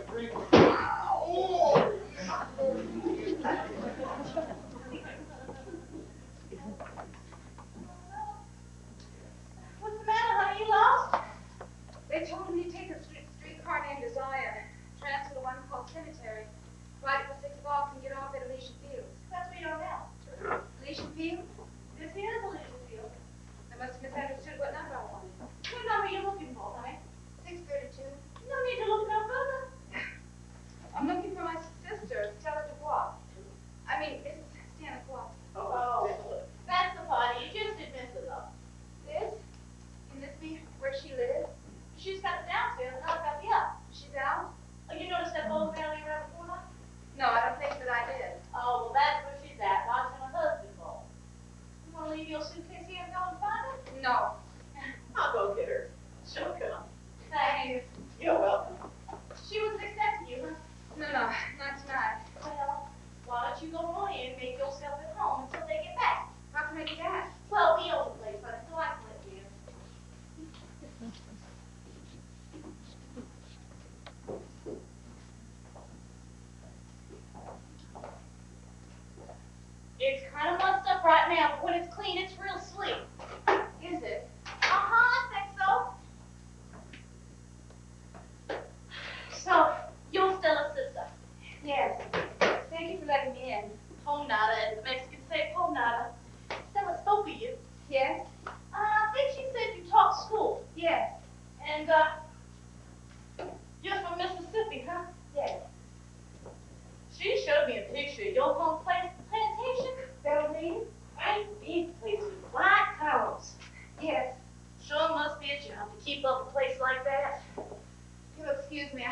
What's the matter, honey? You lost? They told me to take a streetcar named Desire, transfer to one called Cemetery, ride it for 6 blocks and get off at Elysian Fields. That's where you are now. Elysian Fields? This is Elysian Field. I must have misunderstood what number I wanted. What number are you looking for, honey? 632. No need to look no further. I'm looking for my sister, Stella Dubois. I mean, Mrs. Stanislaw. Oh, that's the party. You just did miss it, though. This? Can this be where she lives? She's got the downstairs and I've got the up. She's out? Oh, you noticed that bowling alley around the corner? No, I don't think that I did. Oh, well, that's where she's at, watching her husband bowl. You want to leave your suitcase here and go and find her? No. I'll go get her. She'll come. Thanks. You're welcome. She was expecting you, huh? No, not tonight. Well, why don't you go on in and make yourself at home until they get back? How can I do that? Well, we own the place, but so I can let you in. It's kind of mussed up right now, but when it's clean, it's real sleek. Is it? I think so. So, you're Stella's sister. Yes. Thank you for letting me in. Ponada, as the Mexicans say, ponada. Stella spoke of you. Yes? I think she said you taught school. Yes. And, you're from Mississippi, huh? Yes. She showed me a picture of your home plantation. Belvedere? Great big place with white columns. Yes. Sure must be a job to keep up a place like that. You'll excuse me.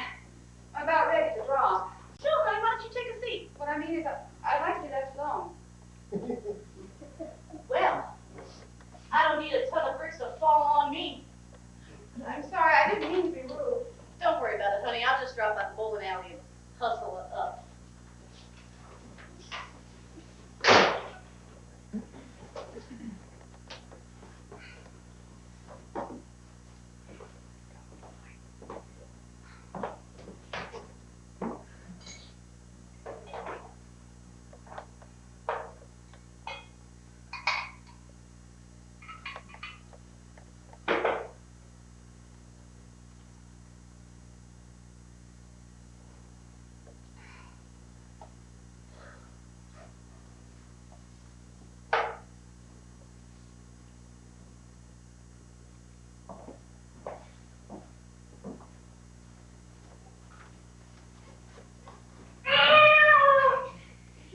I'm about ready to draw. Sure, honey, why don't you take a seat? What I mean is, I'd like to be left alone. Well, I don't need a ton of bricks to fall on me. I'm sorry, I didn't mean to be rude. Don't worry about it, honey. I'll just drop by the bowling alley and hustle it up.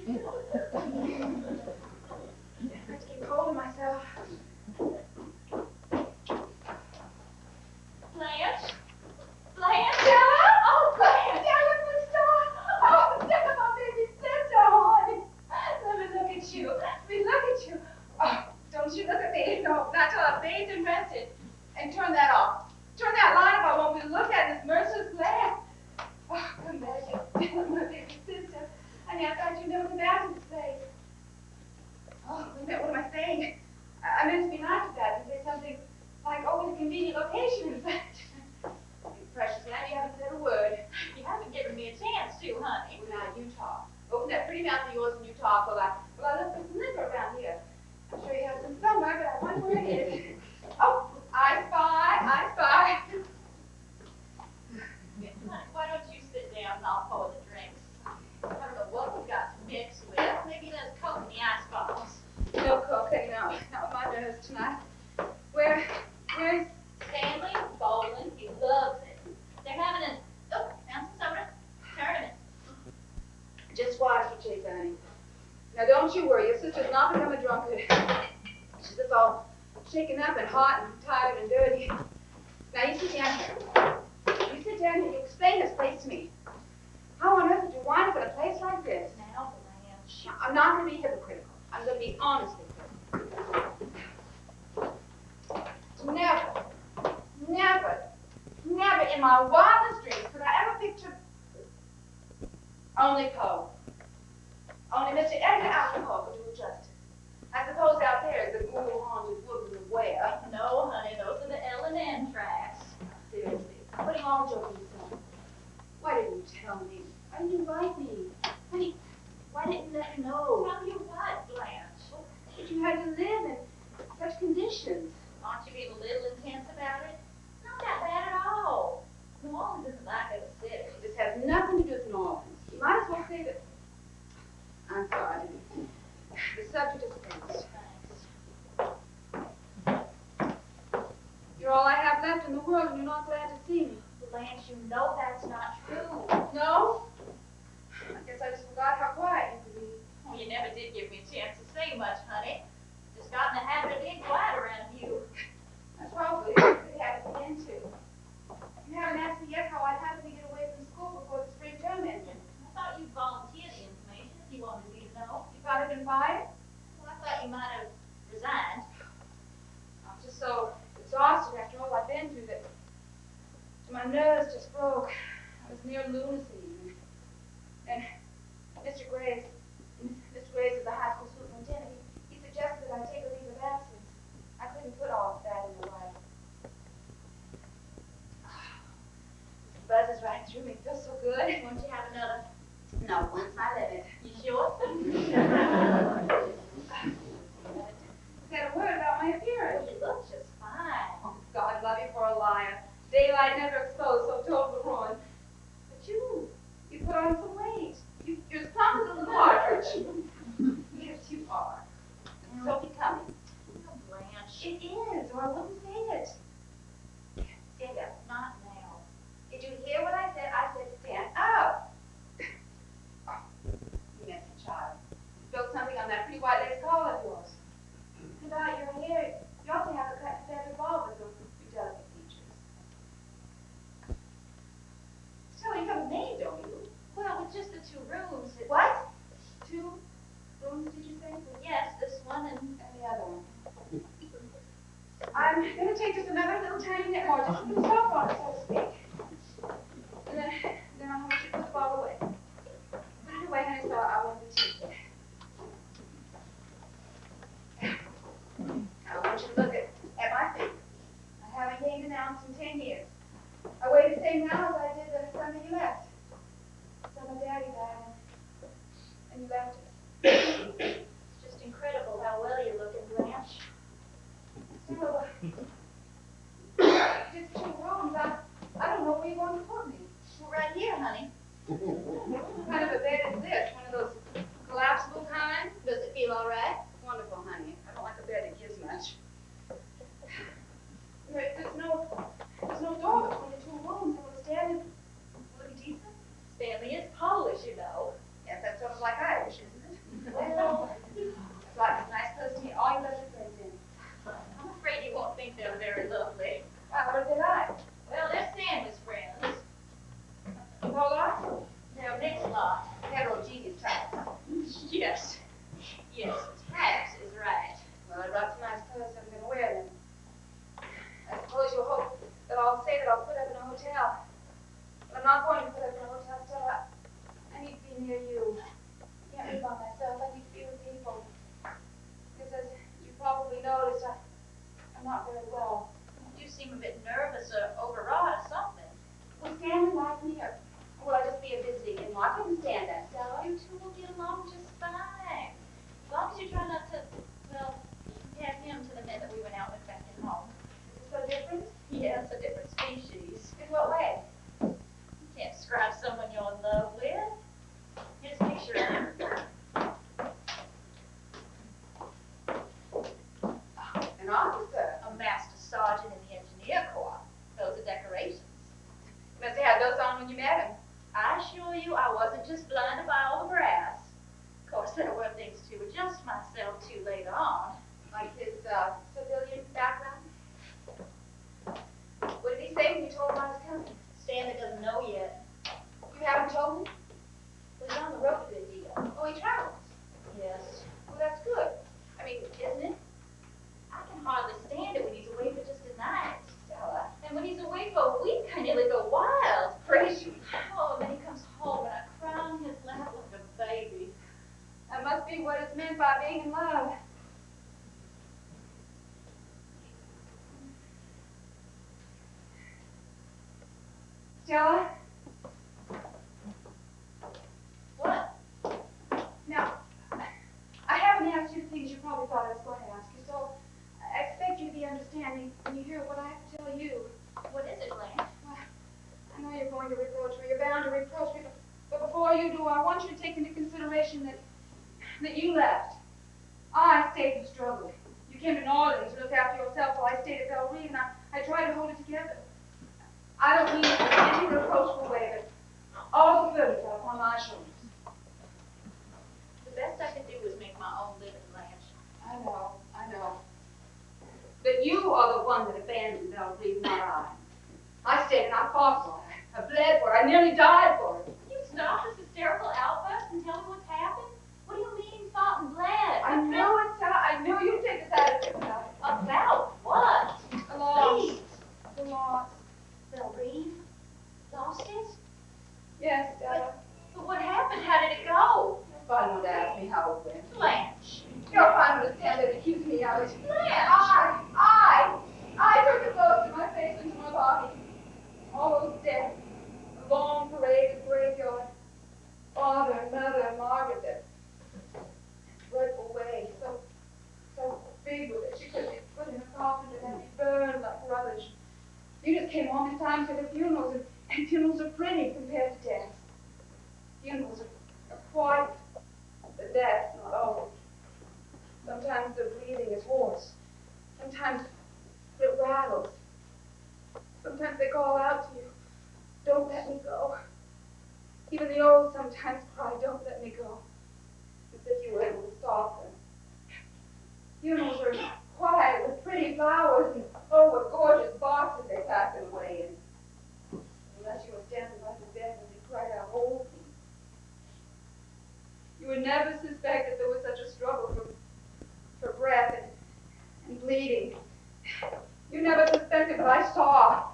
I have to keep hold of myself. Blanche? Blanche? Stella? Oh, Blanche! Stella, my star! Oh, Stella, my baby sister, honey. Let me look at you. Let me look at you. Oh, don't you look at me. No, not till I've bathed and rested. And turn that off. Turn that light off. I won't be looked at in this merciless glare. Oh, come back here. Stella, my baby sister. Honey, I thought you knew the bathroom place. Oh, wait a minute, what am I saying? I meant to be nice to that and say something like, oh, what a convenient location, in fact. You precious lamb, you haven't said a word. You haven't given me a chance to, honey. Well, now you talk. Open that pretty mouth of yours and you talk while I look for some liquor around here. I'm sure you have some somewhere, but I wonder where it is. Oh, I spy. Honey, why don't you sit down and I'll pour the drinks? I don't know what we've got to mix with. Maybe there's Coke in the icebox. No cocaine, no. Not my nerves tonight. Where's Stanley bowling. He loves it. They're having an found some soda tournament. just water for Chase, honey. Now don't you worry, your sister's not become a drunkard. She's just all shaken up and hot and tired and dirty. Now you sit down here. You sit down here, you explain this place to me. How on earth did you wind up in a place like this? Now, Blanche. I'm not going to be hypocritical. I'm going to be honestly critical. Never in my wildest dreams could I ever picture only Poe. Only Mr. Edgar Alcohol could do it justice. I suppose out there is the ghoul-haunted woods of where. No, honey, those are the L&M tracks. Seriously, putting all joking aside, why didn't you tell me? Why didn't you invite me? Honey, why didn't you let me know? Tell you what, Blanche? That you had to live in such conditions. Aren't you being a little intense about it? It's not that bad at all. New Orleans isn't like other cities. This has nothing to do with New Orleans. You might as well save it. I'm sorry. The subject is finished. Thanks. You're all I have left in the world, and you're not glad to see me. Blanche, you know that's not true. No? I guess I just forgot how quiet you could be. Well, you never did give me a chance to say much, honey. Just got in the habit of being quiet around you. That's probably a good habit to get into. You haven't asked me yet how I'd happen to get away from school before the spring term ended. I thought you'd volunteer the information if you wanted me to know. You thought I'd been fired? Well, I thought you might have resigned. I'm just so exhausted after all I've been through that my nerves just broke. I was near lunacy. And Mr. Graves is the high school superintendent. He suggested that I take a leave of absence. I couldn't put all of that in the way. This buzz is right through me. It feels so good. Won't you have another? No, one's my limit. You sure? Said a word about my appearance. You look just fine. Oh, God love you for a liar. Daylight never exposed, so told the ruin. But you put on some weight. You're as plump as a partridge. Yes, you are. It's so becoming. Oh, Blanche. It is, or I wouldn't say it. Stand up. Not now. Did you hear what I said? I said stand up. Oh, you messy child. You spilled something on that pretty white lace collar of yours. And about your hair, you ought to have a cut and feather ball with your delicate features. So you have a maid, don't you? Well, with just the 2 rooms. What? 2 rooms, did you say? Yes, this one and And the other one. I'm going to take just another little tiny bit more, just to put a stop on it, so to speak. And then I want you to put the ball away. Put it away, honey, so I won't be cheated. I want you to look at my feet. I haven't gained an ounce in 10 years. I weigh the same now as I did the Sunday you left. So my daddy died, and you left us. it's just incredible how well you're looking, Blanche. So, just 2 rooms. I don't know where you're going to put me. Well, right here, honey. What kind of a bed is this? One of those collapsible kinds? Does it feel all right? Wonderful, honey. I don't like a bed that gives much. There's no door between the 2 rooms. It was Stanley. Will it be decent? Stanley is Polish, you know. Yes, that's sort of like Irish, isn't it? Well, It's like a nice place to meet all your lovely friends in. I'm afraid you won't think they're very lovely. What did I? Well, they're Stanley's friends. The whole lot? They're a mixed lot. Heterogeneous types. Yes. Yes, types is right. Well, I brought some nice clothes. I'm going to wear them. I suppose you'll hope that I'll say that I'll put up in a hotel. But I'm not going to put up in a hotel, Stella. I need to be near you. I can't be by myself. I need to be with people. Because as you probably noticed, I'm not very well. You seem a bit nervous or overwrought or something. Will Stanley like me, or will I just be a visiting in-law? I couldn't stand that, Stella. You two will get along just fine. As long as you try not to, well, compare him to the men that we went out with back at home. Is it so different? Yes, a different species. In what way? You can't describe someone you're in love with. Here's a picture of him. An officer. A master sergeant in the engineer corps. Those are decorations. You must have had those on when you met him. I assure you I wasn't just blinded by all the brass. Of course, there were things to adjust myself to later on. Like his civilian background? What did he say when you told him I was coming? Stanley doesn't know yet. You haven't told him? But he's on the road a good deal. Oh, he travels. Yes. Well, that's good. I mean, isn't it? I can hardly stand it when he's away for just a night. Stella. And when he's away for a week, I nearly go wild. Crazy. Oh, and then he comes home and I cry on his lap like a baby. That must be what is meant by being in love. Stella? you do, I want you to take into consideration that you left. I stayed and struggled. You came to New Orleans to look after yourself while I stayed at Belle Reve, and I tried to hold it together. I don't mean it in any reproachful way, but all the burden fell upon my shoulders. The best I could do was make my own living, Blanche. I know. But you are the one that abandoned Belle Reve, not I. I stayed and I fought for it. I bled for it. I nearly died for it. Will you stop this hysterical outburst and tell me what's happened? What do you mean, fought and bled? I know you take this attitude about it. About what? The loss. Please. The loss. Belle Reve? Lost it? Yes, Stella. But what happened? How did it go? You're fine one to ask me how it went. Blanche. You're fine one to stand there and accuse me of it. Blanche. I took the blows to my face and to my body. All those deaths. A long parade of graveyard. Father and mother and Margaret, that dreadful way, so big with it. She couldn't be put in a coffin and then be burned like rubbish. You just came home in time for the funerals, and funerals are pretty compared to deaths. Funerals are quiet. The death's not always. Sometimes the breathing is hoarse. Sometimes it rattles. Sometimes they call out to you, "Don't let me go." Even the old sometimes cry, "Don't let me go." As if you were able to stop them. Funerals are quiet with pretty flowers and, oh, what gorgeous boxes they pack them away in. Unless you were standing by the bed when they cried out, "Hold me." You would never suspect that there was such a struggle for breath and bleeding. You never suspected, but I saw.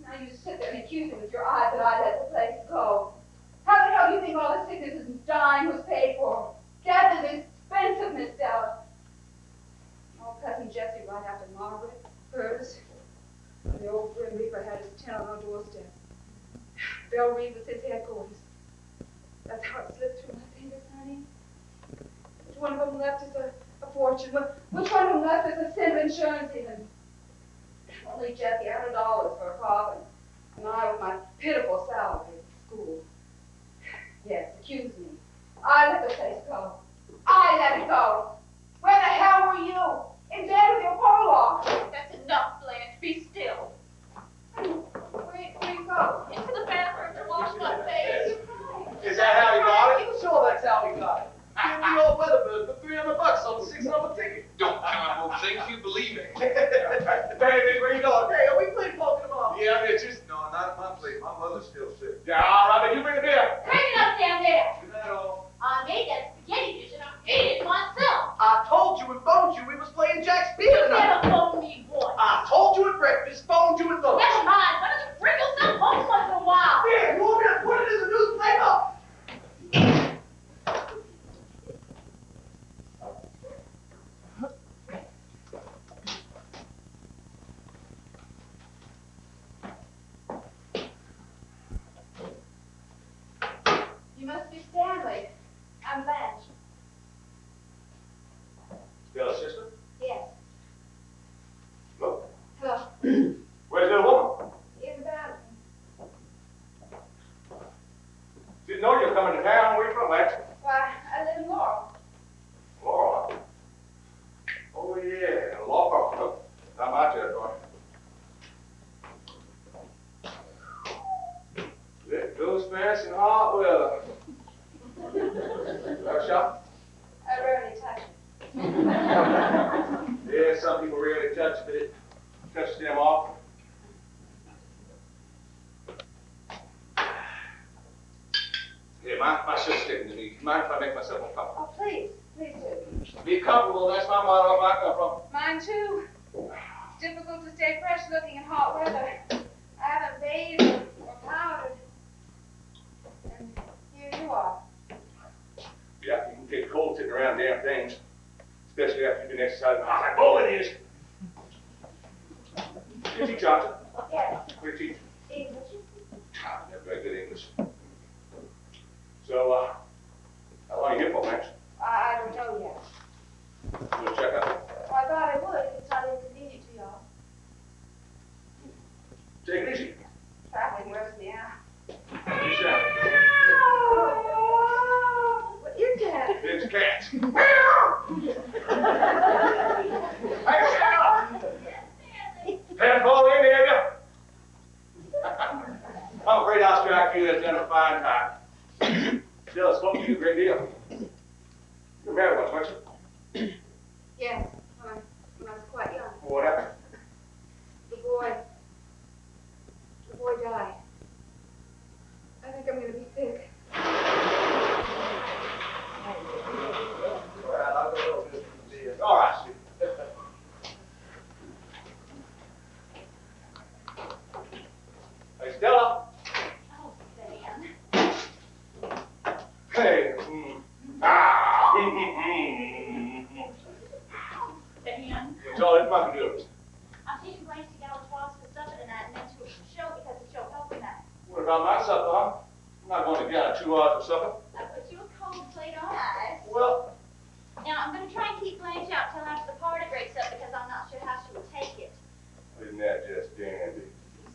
Now you sit there and accuse me with your eyes that I let the place go. How the hell do you think all the sickness and dying was paid for? Death is expensive, Miss Stella. Oh, Cousin Jessie right after Margaret, hers. And the old Grim Reaper had his tent on our doorstep. Belle Reve was his headquarters. That's how it slipped through my fingers, honey. Which one of them left us a fortune? Which one of them left us a cent of insurance even? Only Jessie, $100 for a coffin. And I with my pitiful salary at school. Yes, accuse me. I let the place go. I let it go. Where the hell were you? In bed with your pole off. That's enough, Blanche. Be still. Where you go? Into the bathroom to wash my face. Is that how you got it? Sure, that's how we got it. Give me your Weatherbird for $300 on the 6-number ticket. Don't count those things, you believe it. Baby, where you going? Hey, are we playing poker tomorrow? Yeah, it's just, no, not my place. My mother's still sick. Yeah, all right, but you bring the beer. Bring it up down there. Good night, all. I made that spaghetti dish and I ate it myself. I told you and phoned you we was playing Jack's beer You tonight. never phoned me once. I told you at breakfast, phoned you at lunch. Never mind. Why don't you bring yourself home once in a while? Here, you want me to put it in the newspaper? You must be Stanley. I'm Blanche. Still a sister? Yes. Look. Hello. Where's the woman? In the bathroom. Didn't know you were coming to town. Where you from, Max? Why, I live in Laurel. Laura. Oh, yeah, law firm. Look, not my territory. Let goes fast in hot weather. Have a shot? I rarely touch it. Yeah, some people rarely touch, but it touches them often. Here, my shit's sticking to me. Mind if I make myself uncomfortable? Oh, please do. Be comfortable, that's my motto, where I come from. Mine too. It's difficult to stay fresh looking in hot weather. I haven't bathed or powdered. And here you are. Yeah, you can get cold sitting around damn things, especially after you've been exercising. I know it is. You teach Johnson? Yes. Where you teach? English. Never very good English. So, how long are you here for, Max? I don't know yet. You want to check out? Well, I thought I would if it's not inconvenient to y'all. Take it easy. Traveling wears me out. You sound. ask. Hey, Stella! Pen fall in there, you? I'm afraid I'll strike you as done a fine time. Stella spoke to you a great deal. You're married once, weren't you? Yes, when I was quite young. What happened? The boy died. I think I'm gonna be sick. Well, I'll go over this for the beer. All right, Steve. Hey, Stella. Oh, Stan. Hey. Stan. What's all that mucking doing? I'm teaching Blanche to go to Twice for supper tonight and then to a show because it's your healthy night. What about my supper, huh? I'm not going to get 2 hours for supper. I put you a cold plate on ice. Well, Now, I'm going to try and keep Blanche out till after the party breaks up because I'm not sure how she will take it. isn't that just dandy?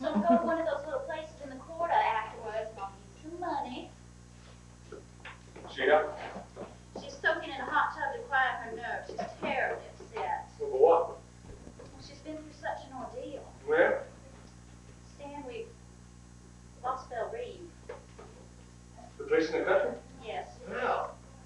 So go to one of those little places in the quarter afterwards and I'll need some money. Sheeta? She's soaking in a hot tub to quiet her nerves. She's terribly upset. For what? Well, she's been through such an ordeal. Well, Stan, we lost Belle Reeve. the place in the country? Yes. Yeah.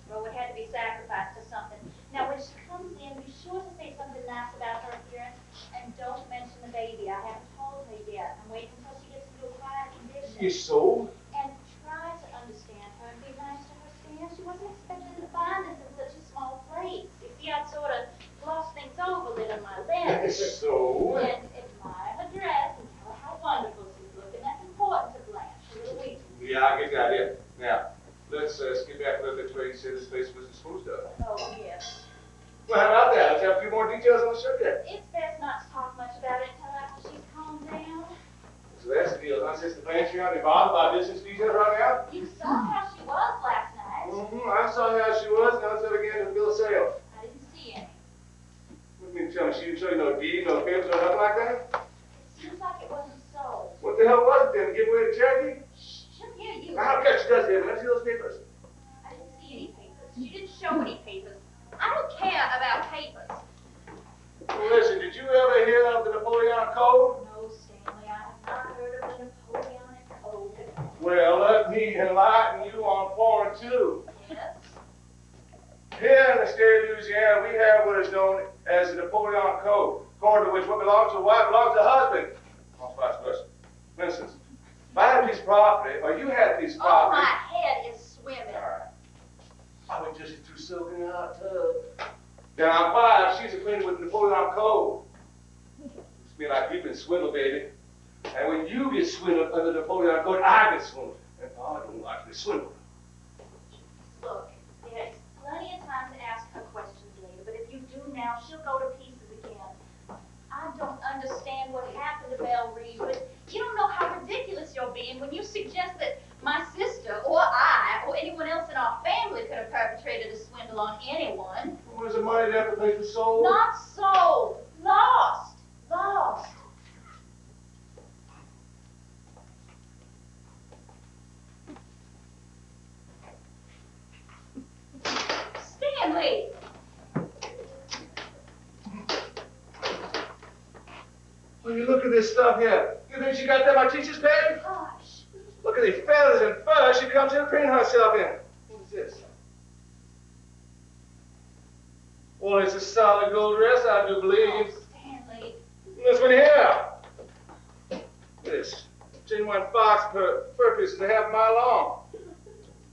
Well, we had to be sacrificed to something. Now, when she comes in, be sure to say something nice about her appearance and don't mention the baby. I haven't told her yet. I'm waiting until she gets into a quiet condition. You so? And try to understand her and be nice to her, Stan. She wasn't expecting to find us in such a small place. You see, I'd sort of glossed things over a little in my letter. So? And admire her dress and tell her how wonderful she's looking. That's important to Blanche, a little weak. Yeah, I get the idea. Now, let's skip back a little bit to where you said this place was disposed of. Oh, yes. Well, how about that? Let's have a few more details on the subject. It's best not to talk much about it until after she's calmed down. So that's the deal, huh? Since the plans are be bothered by business details right now? You saw how she was last night. Mm-hmm. I saw how she was. Now let's have again to the bill of sale. I didn't see any. What do you mean tell me? She didn't show you no deed, no papers, or nothing like that? It seems like it wasn't sold. What the hell was it then? Give away to charity? Shh, she'll hear you. I don't care if she does, David. Let me see those papers. I didn't see any papers. She didn't show any papers. I don't care about papers. Well, listen, did you ever hear of the Napoleonic Code? No, Stanley, I have not heard of the Napoleonic Code. Well, let me enlighten you on point two. Yes? Here in the state of Louisiana, we have what is known as the Napoleonic Code, according to which what belongs to a wife belongs to a husband. Or vice versa. For instance, if I had a piece of property, or you had a piece of Oh, property. my head is swimming. I would just threw silk in the hot tub. Then I'm 5, she's acquainted with the Napoleonic Code. It's be like you've been swindled, baby. And when you get swindled under the Napoleonic Code, I get swindled. And I don't like to be swindled. Look, there's plenty of time to ask her questions later, but if you do now, she'll go to pieces again. I don't understand what happened to Belle Reeve, but you don't know how ridiculous you're being when you suggest that my sister, or I, or anyone else in our family could have perpetrated a swindle on anyone. Where's the money there for place was sold? Not sold. Lost. Lost. Stanley! Well, you look at this stuff here. You think she got that my teacher's pay? Gosh. Look at these feathers and fur she comes here to paint herself in. What is this? Well, it's a solid gold dress, I do believe. Oh, Stanley. This one here. This genuine fox fur pieces a half mile long.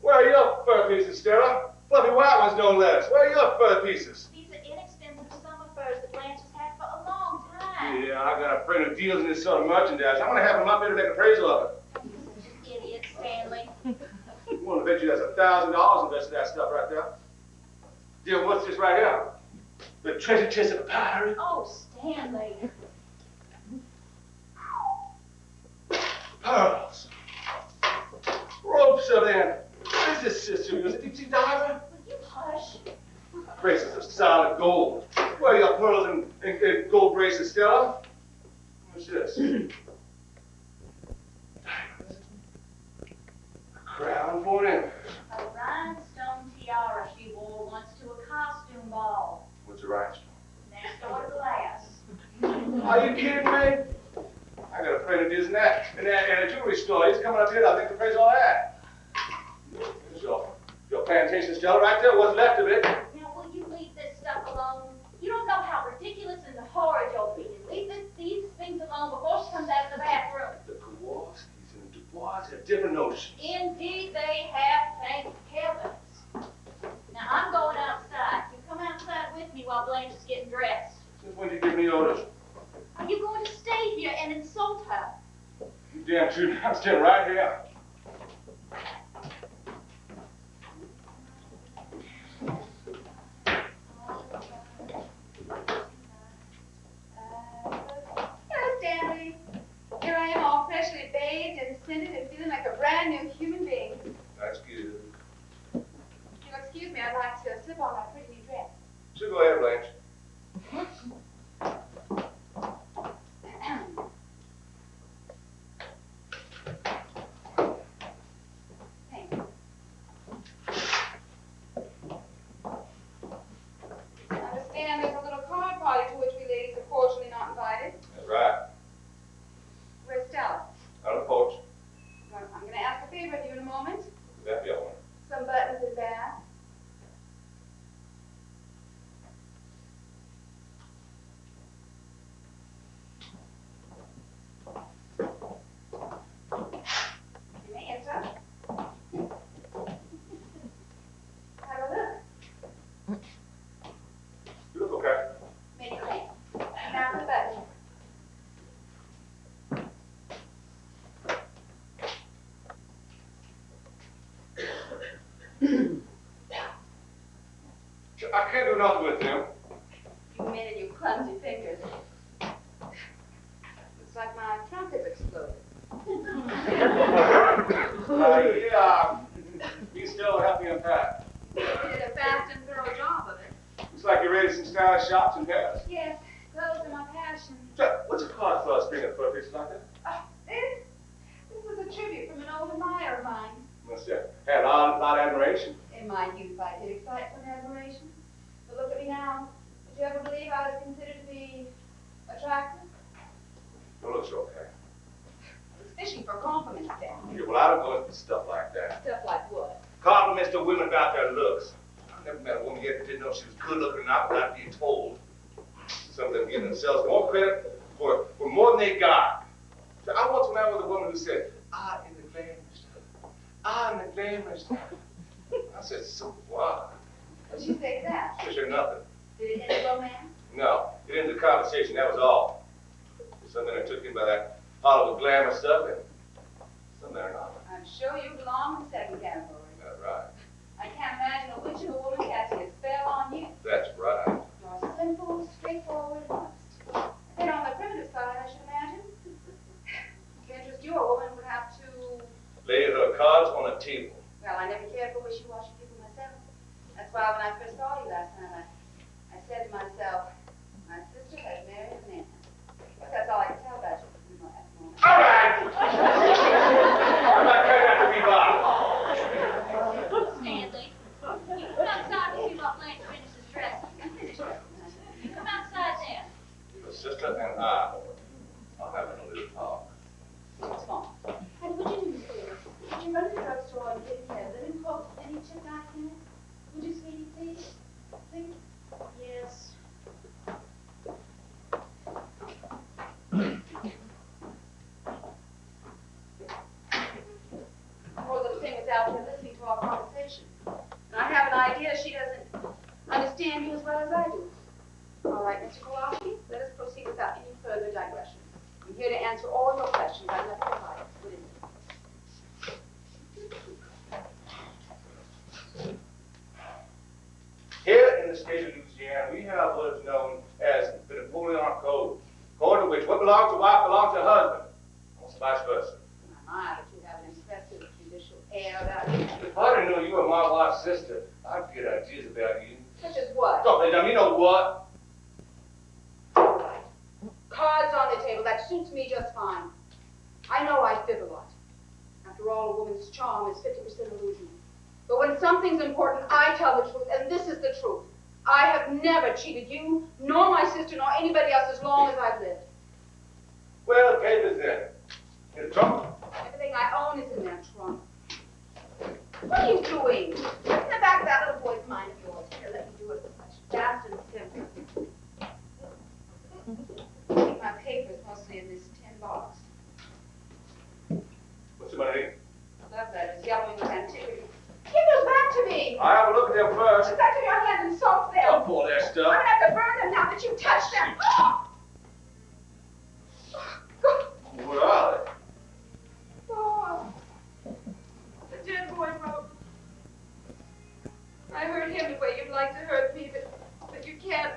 Where are your fur pieces, Stella? Fluffy white ones, no less. Where are your fur pieces? These are inexpensive summer furs that Blanche has had for a long time. Yeah, I got a friend who deals in this sort of merchandise. I'm gonna have him up here to make an appraisal of it. You're such an idiot, Stanley. I'm gonna bet you there's $1,000 invested in that stuff right there. Dear, what's this right here? The treasure chest of powder. Oh, Stanley. Pearls. Ropes of them. What is this, sister? Is it a deep sea diver? Will you hush? Bracelets of solid gold. Where are your pearls and gold bracelets, Stella? What's this? Diamonds. A crown for an empress. A rhinestone tiara she wore once to a Are you kidding me? I got a friend that is in a jewelry store. He's coming up here. I think the price all that. There's your plantation Stella right there. What's left of it? Now, will you leave this stuff alone? You don't know how ridiculous and horrid you're being. Leave these things alone before she comes out of the bathroom. The Kowalskis and the Dubois have different notions. Indeed they have, thank heavens. Now, I'm going outside. You come outside with me while Blanche is getting dressed. Since when did you give me orders? Are you going to stay here and insult her? You damn true. I'm standing right here. Hello, Stanley. Here I am all freshly bathed and scented and feeling like a brand new human being. That's good. If you'll excuse me, I'd like to slip on my pretty new dress. Sure, go ahead, Blanche. Thank you. I understand there's a little card party to which we ladies are fortunately not invited. That's right. Where's Stella? On the porch. Well, I'm going to ask a favor of you in a moment. That'd be all right. Some buttons and bands. You may enter. Have a look. You look okay. Make it clean. Now the button. I can't do nothing with them. You mean in your clumsy fingers. Looks like my trunk has exploded. Yeah. You still help me unpack. You did a fast and thorough job of it. Looks like you're ready for some stylish shops in Paris. Yes, clothes are my passion. What's a card for us bringing for a picture like that? Oh, this was a tribute from an old admirer of mine. Must have had a lot of admiration. In my youth, I did excite some admiration. But look at me now. Did you ever believe I was considered to be attractive? It looks okay. I was fishing for compliments then. Yeah, well, I don't go into stuff like that. Stuff like what? Compliments to women about their looks. I never met a woman yet that didn't know if she was good looking or not without being told. Some of them give themselves more credit for more than they got. So I once met with a woman who said, in the glamorous stuff. In the glamorous stuff. I said, so what? What did you say to that? She said nothing. Did it end romance? No, it ended the conversation, that was all. Some men are took in by that all of the glamour stuff, and some men are not. I'm sure you belong in the second category. That's right. I can't imagine a witch of a woman casting a spell on you. That's right. You're simple, straightforward, and honest. Then on the primitive side, I should imagine. To interest you, a woman would have to... Lay her cards on the table. Well, I never cared for wishy-washy people myself. That's why when I first saw you last night, I said to myself, my sister has married a man. But that's all I can tell about you at the moment. All right! I'm not trying not to be bothered. Stanley, you come outside to see what Blanche finishes dressing. You come outside then. Your sister and I'll have a little talk. What's wrong? And would you do me a favor? Would you run to the drugstore and get me a linen coat with any chip knife in it? Would you, sweetie, please? Please? Yes. Poor little thing was out there listening to our conversation. And I have an idea she doesn't understand you as well as I do. All right, Mr. Kowalski, let us proceed without any further digression. I'm here to answer all your questions. I've nothing to hide. What is it? Here in the state of Louisiana, we have what is known as the Napoleonic Code. Code in which what belongs to wife belongs to husband. Almost vice versa. My, but you have an impressive judicial air about you. If I didn't know you were my wife's sister, I'd get ideas about you. Such as what? Don't play dumb, you know what? Cards on the table. That suits me just fine. I know I fib a lot. After all, a woman's charm is 50% illusion. But when something's important, I tell the truth, and this is the truth. I have never cheated you, nor my sister, nor anybody else as long as I've lived. Well, the papers then. In the trunk? Everything I own is in that trunk. What are you doing? Look in the back of that little boy's mind of yours. Here, let me do it fast and simple. Keep my papers mostly in this tin box. What's the money? Love letters, yellowing with antiquity. Give those back to me! I'll have a look at them first. Put back to your hand and salt them. Don't pull that I'm stuff. gonna have to burn them now that you touched them. Oh! What are they? Oh, the dead boy wrote. I hurt him the way you'd like to hurt me, but you can't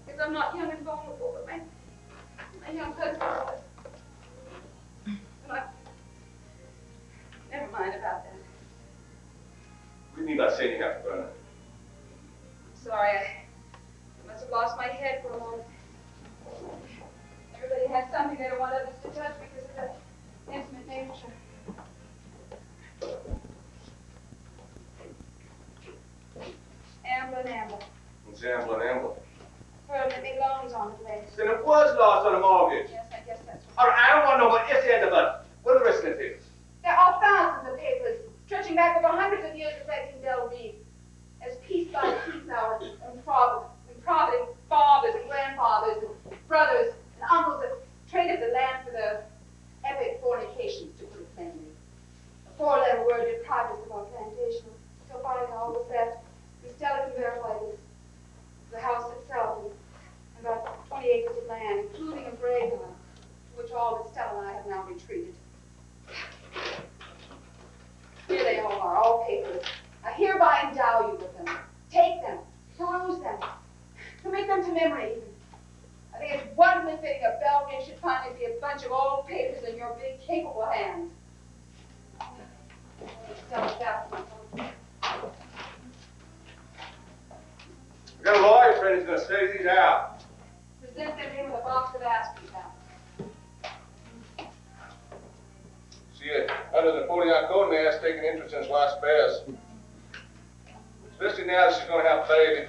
because I'm not young and vulnerable, but my young husband was. And never mind about that. What do you mean by saying you have to burn it? I'm sorry, I must have lost my head for a moment. Everybody has something they don't want others to touch because of that intimate nature. Amber. It's Amble. Permanently loans on the place. Then it was lost on a mortgage. Yes, I guess that's right. All right, I don't want to know what it's the end of it. What are the rest of the papers? There are thousands of papers stretching back over hundreds of years reflecting Del Reed. As piece by piece our improvident fathers and grandfathers and brothers and uncles have traded the land for their epic fornications, to put it plainly. A four-letter word deprived us of our plantation. So finally all was left. Miss Stella can verify this. The house itself and about 20 acres of land, including a graveyard, to which all but Stella and I have now retreated. Here they all are, all papers. I hereby endow you with them. Take them, peruse them, commit them to memory. I think it's wonderfully fitting a bell ring should finally be a bunch of old papers in your big, capable hands. Stella's back to my phone. I got a lawyer friend who's going to study these out. Present them here with a box of aspirin now. See, under the Napoleon Code, man, has taken interest in his wife's affairs. Especially now that she's going to have a baby.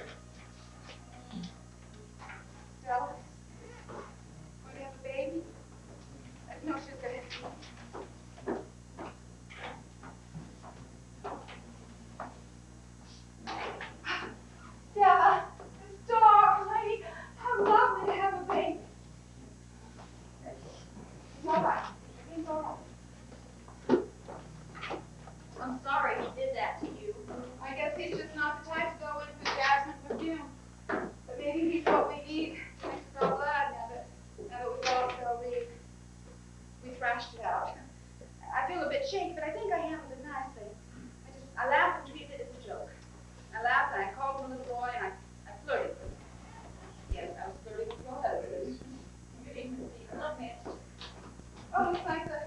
Stella? Want to have a baby? No, she's going to have Stella, darling, how lovely to have a baby. It's all right. Everything's all right. I'm sorry he did that to you. I guess he's just not the type to go in for Jasmine perfume. But maybe he's what we need. Makes us all glad now that we lost Del Reed. We thrashed it out. I feel a bit shaky, but I think I handled it nicely. I laughed and treated it as a joke. I laughed and I called him a little boy and I flirted with him. Yes, I was flirting with your husband. You didn't even see it. Oh, looks like the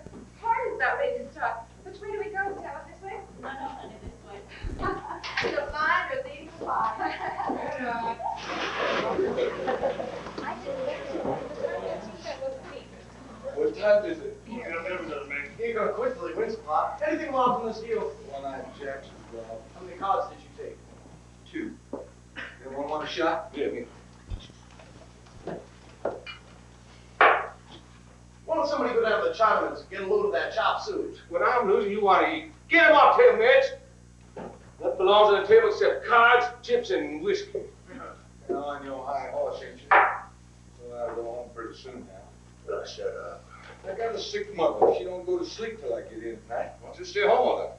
party's about ready to start. Which way do we go, Stella? This way? No, honey, this way. The blind or leading the blind. I didn't get to it. The time that you said was me. What time is it? You're gonna quit till he wins a pot. Anything wrong from this deal? One-eyed Jackson, well, How many cards did you take? 2. Anyone want a shot? Yeah, me. Why don't somebody go down to the Chinaman's and get a load of that chop suey? When I'm losing, you want to eat. Get him off the table, Mitch. What belongs on the table except cards, chips, and whiskey? You're on your high horse, ain't you? So I'll go home pretty soon now. Oh, shut up. I got a sick mother. She don't go to sleep till I get in at night. Why don't you stay home with her?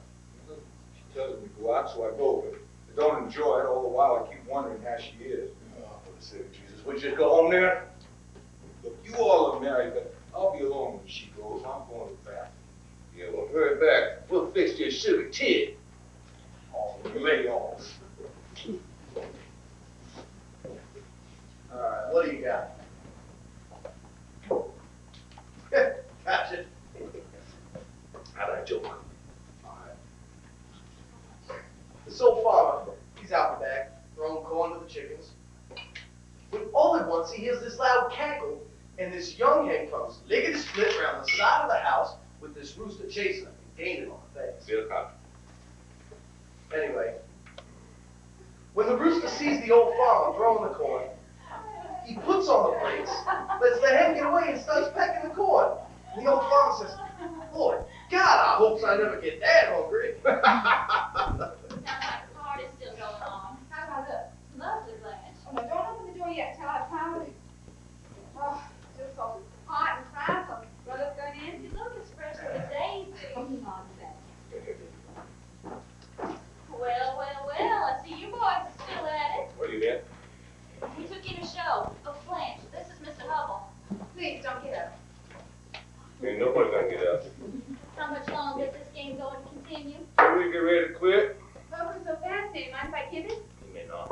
She tells me to go out, so I go, but I don't enjoy it. All the while, I keep wondering how she is. Oh, for the sake of Jesus. Would you just go home there? Look, you all are married, but I'll be alone when she goes. I'm going to the bathroom. Yeah, well, hurry back. We'll fix your sugar tea. Oh, lay off. All right, what do you got? Gotcha. How'd I joke? This old farmer, he's out in the back, throwing corn to the chickens. When all at once he hears this loud cackle, and this young hen comes lickety-split around the side of the house with this rooster chasing him and gaining on the face. Bill Cotton. Anyway, when the rooster sees the old farmer throwing the corn, he puts on the brakes, lets the hen get away God, I hope I never get that hungry. Sounds like the party's still going on. How do I look? Lovely, Blanche. Oh, no, don't open the door yet until I've pounded. Oh, just so hot and frazzled. Brother's going in? You look as fresh as a daisy. Well, I see you boys are still at it. What are you doing? We took in a show. Oh, Blanche, this is Mr. Hubble. Please don't get up. Ain't nobody gonna get up. How much longer is this game going to continue? When we get ready to quit? Well, we're so fascinated. Mind if I give it? You may not.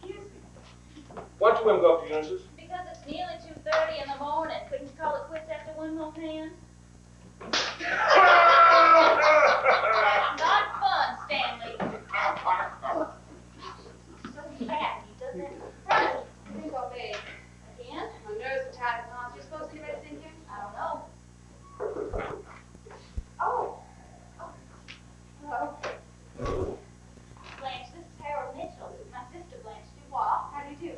Excuse me. Why don't you let him go up to Eunice's? Because it's nearly 2:30 in the morning. Couldn't you call it quits after one more hand? That's not fun, Stanley. So bad, he doesn't have I think I'll bathe. again? My nerves are tight. Are you supposed to get ready in here? I don't know. Oh. Hello. Blanche, this is Harold Mitchell. This is my sister, Blanche Dubois. How do you do?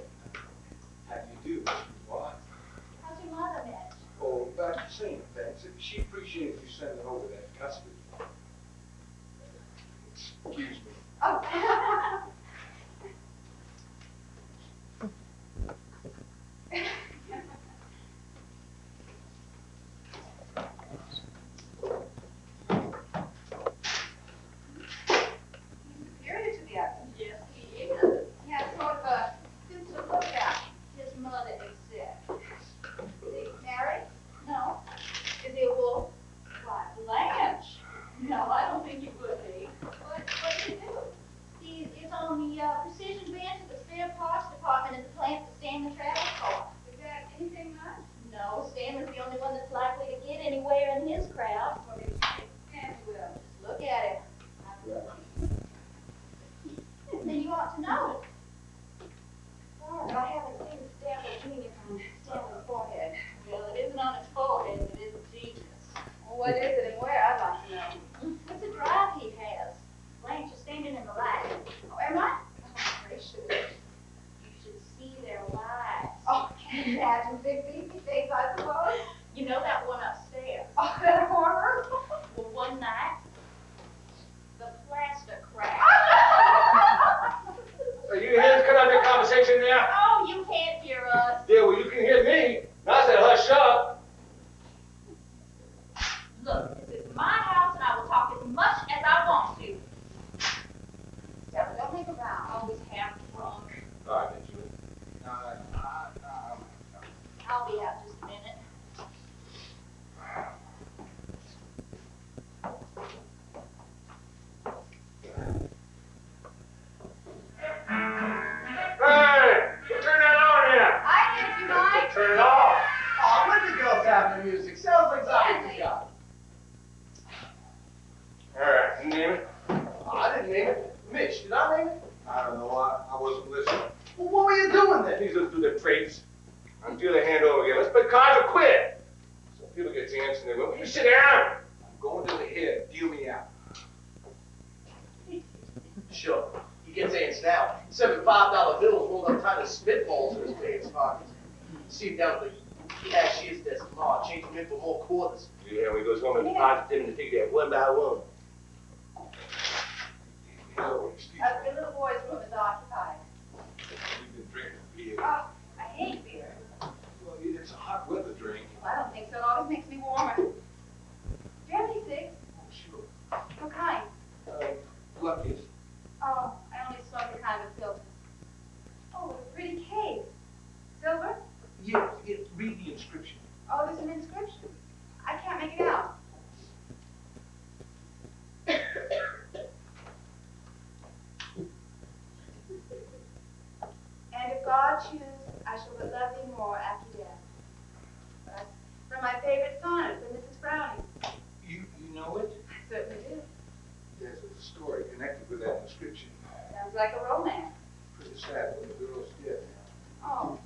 How do you do? What? How's your mother, Mitch? Oh, about the same, thanks. She appreciates you sending over that custard. Excuse me. Oh. He's superior to the others. Yes, he is. He has sort of a sensitive look at. His mother except. Is he married? No. Is he a wolf? Why, Blanche? No, I don't think he would be. What does he do? He is on the precision bench of the spare parts department at the plant that Stanley travels for. Is that anything much? No, Stanley's the only one that's likely to get anywhere in his crowd. Or maybe Stanley will. Just look at him. Then you ought to know. Sorry, I haven't seen the stamp of genius on Stanley's forehead. Well, it isn't on his forehead, it is genius. Well, what is it and where? I'd like to know. It's a drive he has. Blanche, you're standing in the light. Oh, am I? Oh, gracious. You should see their lights. Oh, can you imagine big beefy face, I suppose? You know that one upstairs. Oh, that horror. Well, one night, the plaster cracked. Are you here to cut out that conversation there? Oh, you can't hear us. Yeah, well, you can hear me. I said hush up. Look, this is my house and I will talk as much as I want to. Stella, don't make around. Always half drunk. All right, then, Julie. I'll be out just a minute. Hey, turn that on here. I did, you mind? Turn it off. Oh, let the girls have the music. Sounds like Zion's got. All right, you name it? I didn't name it. Mitch, did I name it? I don't know. I wasn't listening. Well, what were you doing then? These little do their traits. Until they hand over again. Let's play cards or quit. Some people get the answer and they go, will you sit down? I'm going to the head. Deal me out. Sure. He gets ants now. $75 bills rolled up tight as spitballs in his pants pockets. See him down at the cashier's desk tomorrow. Change him in for more quarters. Yeah, when he goes home and deposits them in the piggy bank one by one. Hello, excuse The little boy's room is occupied. me. You've been drinking beer. Oh, I hate beer. Well, it's a hot weather drink. Well, I don't think so. It always makes me warmer. Do you have any cigs? Oh, sure. What kind? Lucky's. Oh, I only smoke the kind with filter. Oh, what a pretty case. Silver? Yeah, read the inscription. Oh, there's an inscription. I can't make it out. And if God choose, I shall but love thee more after death. That's from my favorite sonnet, from Mrs. Browning. You know it? I certainly do. There's a story connected with that inscription. Sounds like a romance. Pretty sad when the girl's dead now. Oh,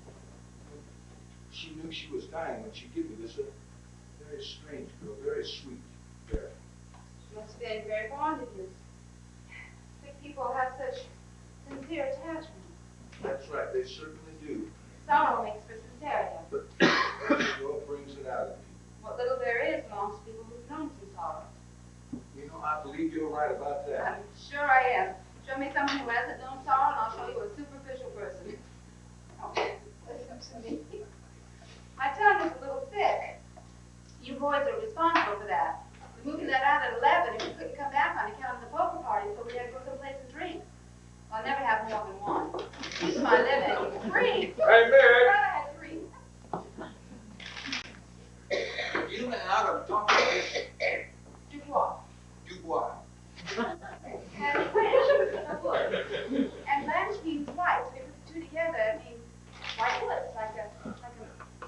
She knew she was dying when she gave me this. Very strange girl, very sweet. Very. she must have been very fond of you. Sick people have such sincere attachment. That's right, they certainly do. Sorrow makes for sincerity. But it sure brings it out of people. What little there is belongs to people who've known some sorrow. I believe you're right about that. I'm sure I am. Show me someone who hasn't known sorrow, and I'll show you a superficial person. Oh, listen to me. My tongue is a little thick. You boys are responsible for that. The movie let out at 11, and we couldn't come back on account of the poker party, so we had to go someplace and drink. I'll never have more than one. This is my limit. 3. Hey, Mary. I had 3. You and I are talking this Dubois. Dubois. And French. And Blanche means white. So we put the two together, it means white woods, like an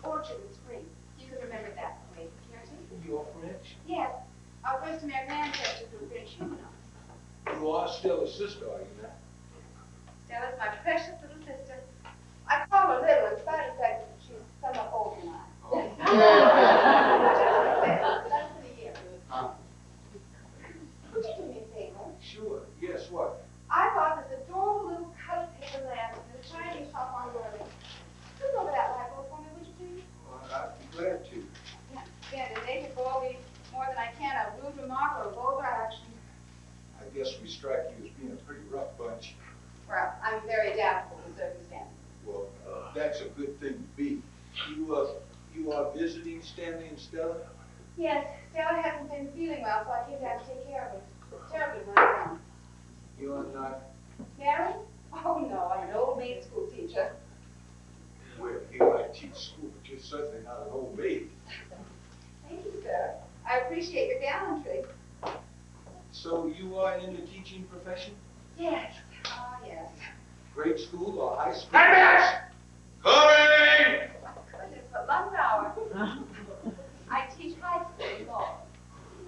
orchard in spring. You could remember it that way, care to? You're French? Yes. Our first American ancestors were French humanoids. You are still a sister, are you not? Stella's my precious little sister. I call her little in spite of the fact that she's somewhat older than I. Oh. That's for the year. Would you do me a favor? Sure. Yes, what? I bought this adorable little colored paper lamp in the Chinese shop on Burlington. Look over that light bulb for me, would you please? Well, I'd be glad to. Again, the naked ball be more than I can a rude remark or a vulgar action. I guess we strike you as being a pretty rough bunch. Well, I'm very adaptable to circumstances. Well, that's a good thing to be. You are visiting Stanley and Stella? Yes, Stella hasn't been feeling well, so I came down to take care of her. It's terribly run down. You are not. Mary? Oh, no, I'm an old maid school teacher. Well, here I teach school, but you're certainly not an old maid. Thank you, sir. I appreciate your gallantry. So you are in the teaching profession? Yes. Ah, yes. Grade school or high school? Hey, Max! Coming! My goodness, what lunch hour. I teach high school law.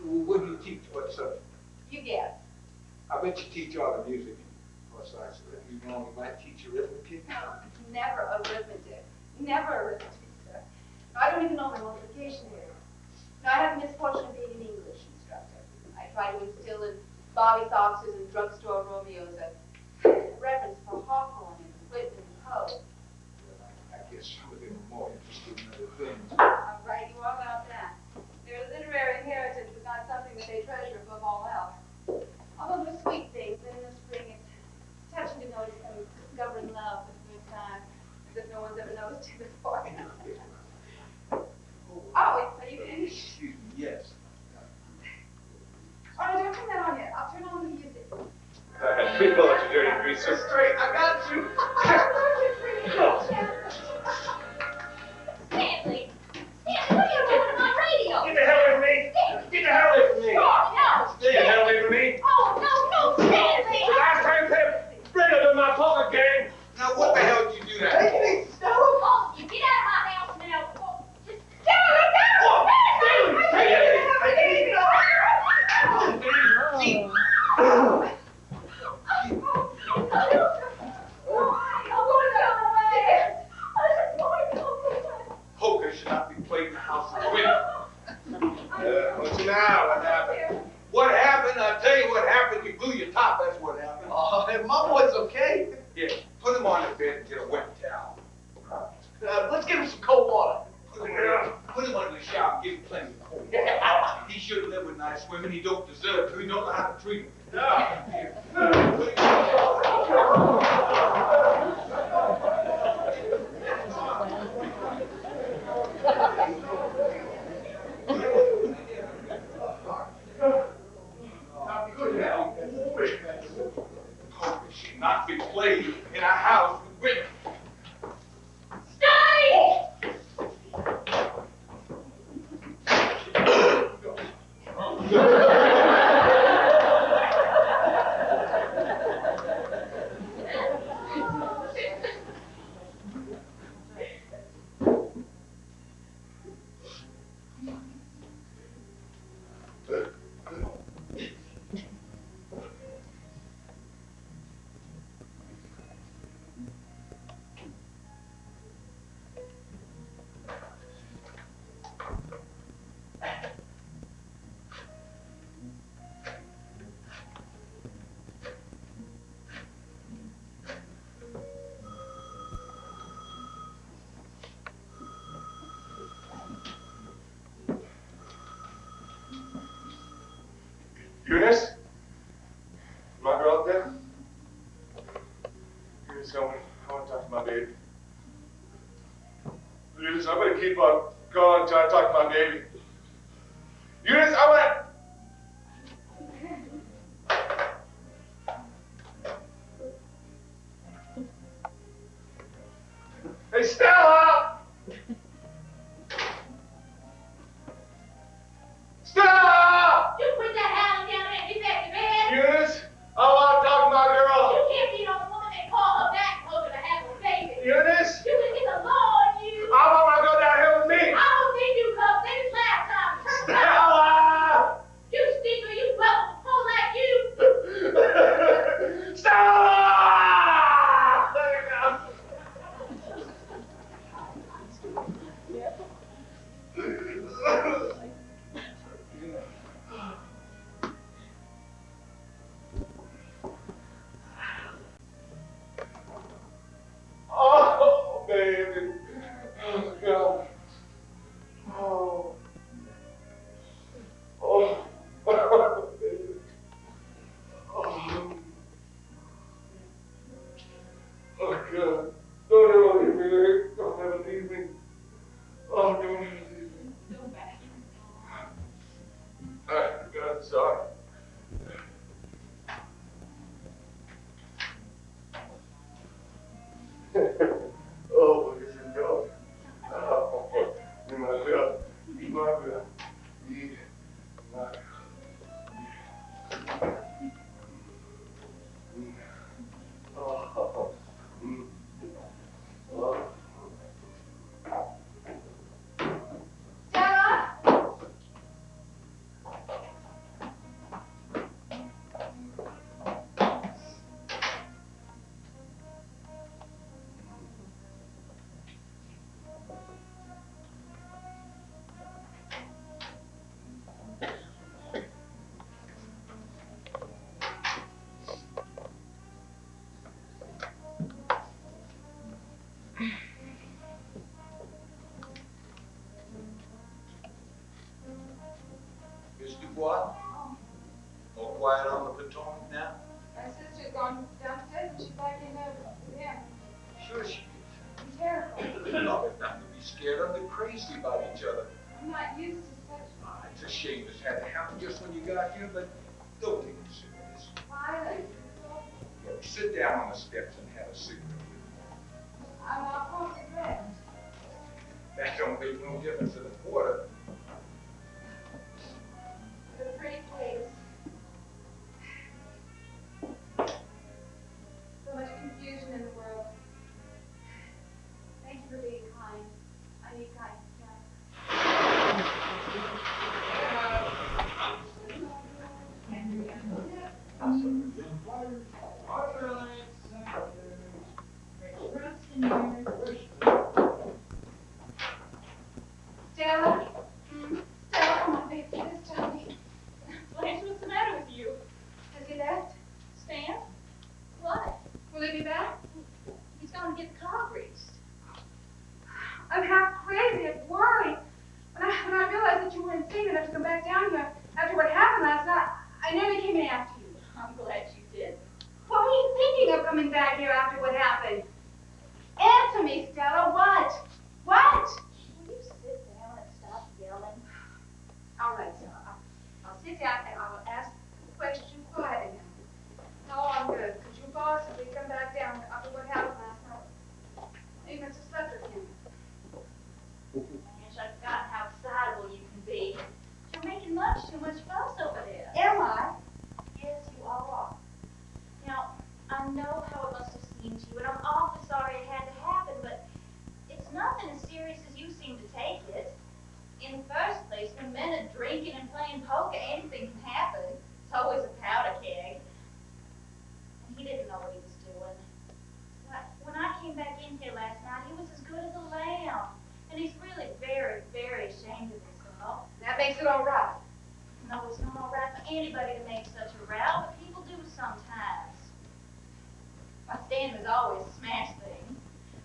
Well, what do you teach? What subject? You guess. I bet you teach all the music. Of course, you know, you might teach arithmetic. Never arithmetic. Never arithmetic, sir. No, I don't even know my multiplication here. No, I have the misfortune of being an English instructor. I try to instill in Bobby Soxers and drugstore Romeos a reverence for Hawthorne and Whitman and Poe. I guess some of them are more interested in other things. I'm right, you are about that. Their literary inheritance is not something that they treasure above all else. Although they're sweet things, and in the spring it's touching to notice them discovering love for the first time, as if no one's ever noticed it before. Oh, are you finished? Excuse me, yes. Oh, no, don't turn that on yet. I'll turn on the music. Three bullets, you dirty greaser. Straight, I got you. Stanley! Stanley, what are you doing to my radio? Get the hell away from me! Get the hell away from me! Oh, Stay the hell away from me! no! Oh, no, Stanley! The last time you said, bring it to my poker game! Now, what the hell did you do that Hey, for? hey, Stella. Oh, you get out of my house now. Oh, just Whoa! Stanley! Stanley! Poker should not be played in the house of women. What's the matter? What happened? What happened? I'll tell you what happened. You blew your top, that's what happened. Oh, hey, my boy's okay. Yeah, put him on the bed and get a wet towel. Let's give him some cold water. Put him under the shower and give him plenty of cold water. He shouldn't live with nice women. He don't deserve to. He don't know how to treat them. Here. Put him Poker should not be played in a house with women. Eunice? My girl up there? Eunice, I want to talk to my baby. Eunice, I'm gonna keep on going until I talk to my baby. Eunice, I want to... Hey, Stella! Stella! You put that hound down and get back to bed. Eunice, I want to talk to my girl. You can't beat on a woman and call her back and hope to have a baby. Eunice, You can get the law on you. I want my girl down here with me. I don't think you come. This last time. Turn around. Stella! You stinker. You well, whole like you. Stella! There you go. Oh, baby. Oh, God. Oh. Oh. Oh, baby. Oh. Oh, God. Don't ever leave me, Larry. Don't ever leave me. Oh, don't ever leave me. Go back. God, sorry. Oh, what is it, dog? Oh, you my girl. You my girl. You my girl. Oh. Oh. Stella? Miss Dubois? All quiet on the Potomac now? My sister's gone downstairs and she's back in there with him. Sure she I'm terrified. is. No, but not to be scared of. They're crazy about each other. I'm not used to such It's a shame this had to happen just when you got here, but don't take it serious. violence. Look, sit down on the steps and have a cigarette. I'm not going to rest. That don't make no difference in the quarter. It's a pretty place. So much confusion in the world. Thank you for being kind. I need kindness. Stella? Stella, come on, baby, please tell me. Blanche, what's the matter with you? Has he left? Stan? What? Will he be back? He's going to get the car greased. I'm half crazy and worried. When I realized that you were insane enough to come back down here after what happened last night, I nearly came in after you. I'm glad you did. What were you thinking of coming back here after what happened? Answer me, Stella. What? What? Will you sit down and stop yelling? All right, Stella. I'll sit down and I will ask the question quietly now. No, I'm good, because your boss, if we come back down after what happened last night, you must have slept with him. Blanche, I've forgotten how excitable you can be. You're making much too much fuss over this. Am I? Yes, you are. Now, I know how it must have seemed to you, and I'm awfully sorry it had to happen, but it's nothing as serious as you seem to take it. In the first place, when men are drinking and playing poker, anything can happen. It's always a powder keg. And he didn't know what he was doing. When I came back in here last night, he was as good as a lamb. And he's really very, very ashamed of himself. That makes it all right. No, it's not all right for anybody to make such a row, but people do sometimes. My Stan was always a smash thing.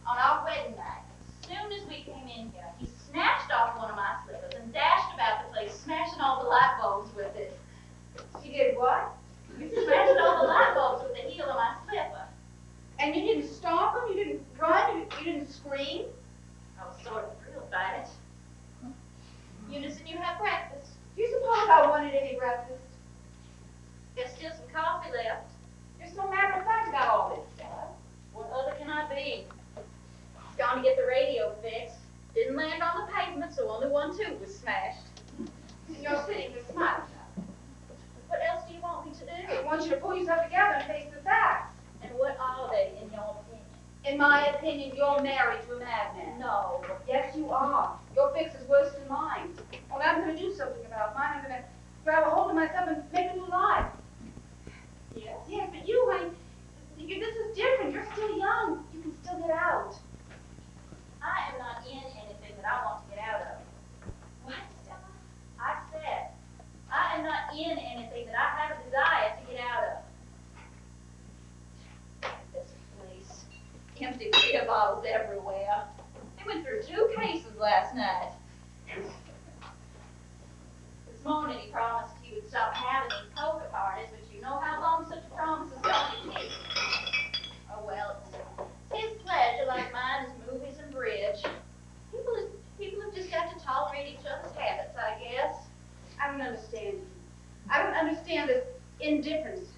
On our wedding night, as soon as we came in here, he snatched off one of my slippers and dashed about the place, smashing all the light bulbs with it. He You did what? You smashed all the light bulbs with the heel of my slipper. And you didn't stomp him? You didn't run? You didn't scream? I was sort of thrilled by it. Eunice, and you have breakfast. Do you suppose I wanted any breakfast? There's still some coffee left. You're so matter of fact about all this stuff. What other can I be? Gone to get the radio fixed. Didn't land on the pavement, so only one tube was smashed. And you're sitting here smiling now. What else do you want me to do? I want you to pull yourself together and face the facts. And what are they, in your opinion? In my opinion, you're married to a madman. No. Yes, you are. Your fix is worse than mine. Well, I'm going to do something about mine. I'm going to grab a hold of myself and make a new life. Yes? Yes, but you, honey, this is different. You're still young. You can still get out. I am not in anything that I want to get out of. What, Stella? I said, I am not in anything that I have a desire to get out of. This place. Empty beer bottles everywhere. They went through 2 cases last night. This morning he promised he would stop having these poker parties, but you know how long such a promise is going to take. Oh well, it's his pleasure like mine is movies and bridge. People have just got to tolerate each other's habits, I guess. I don't understand you. I don't understand this indifference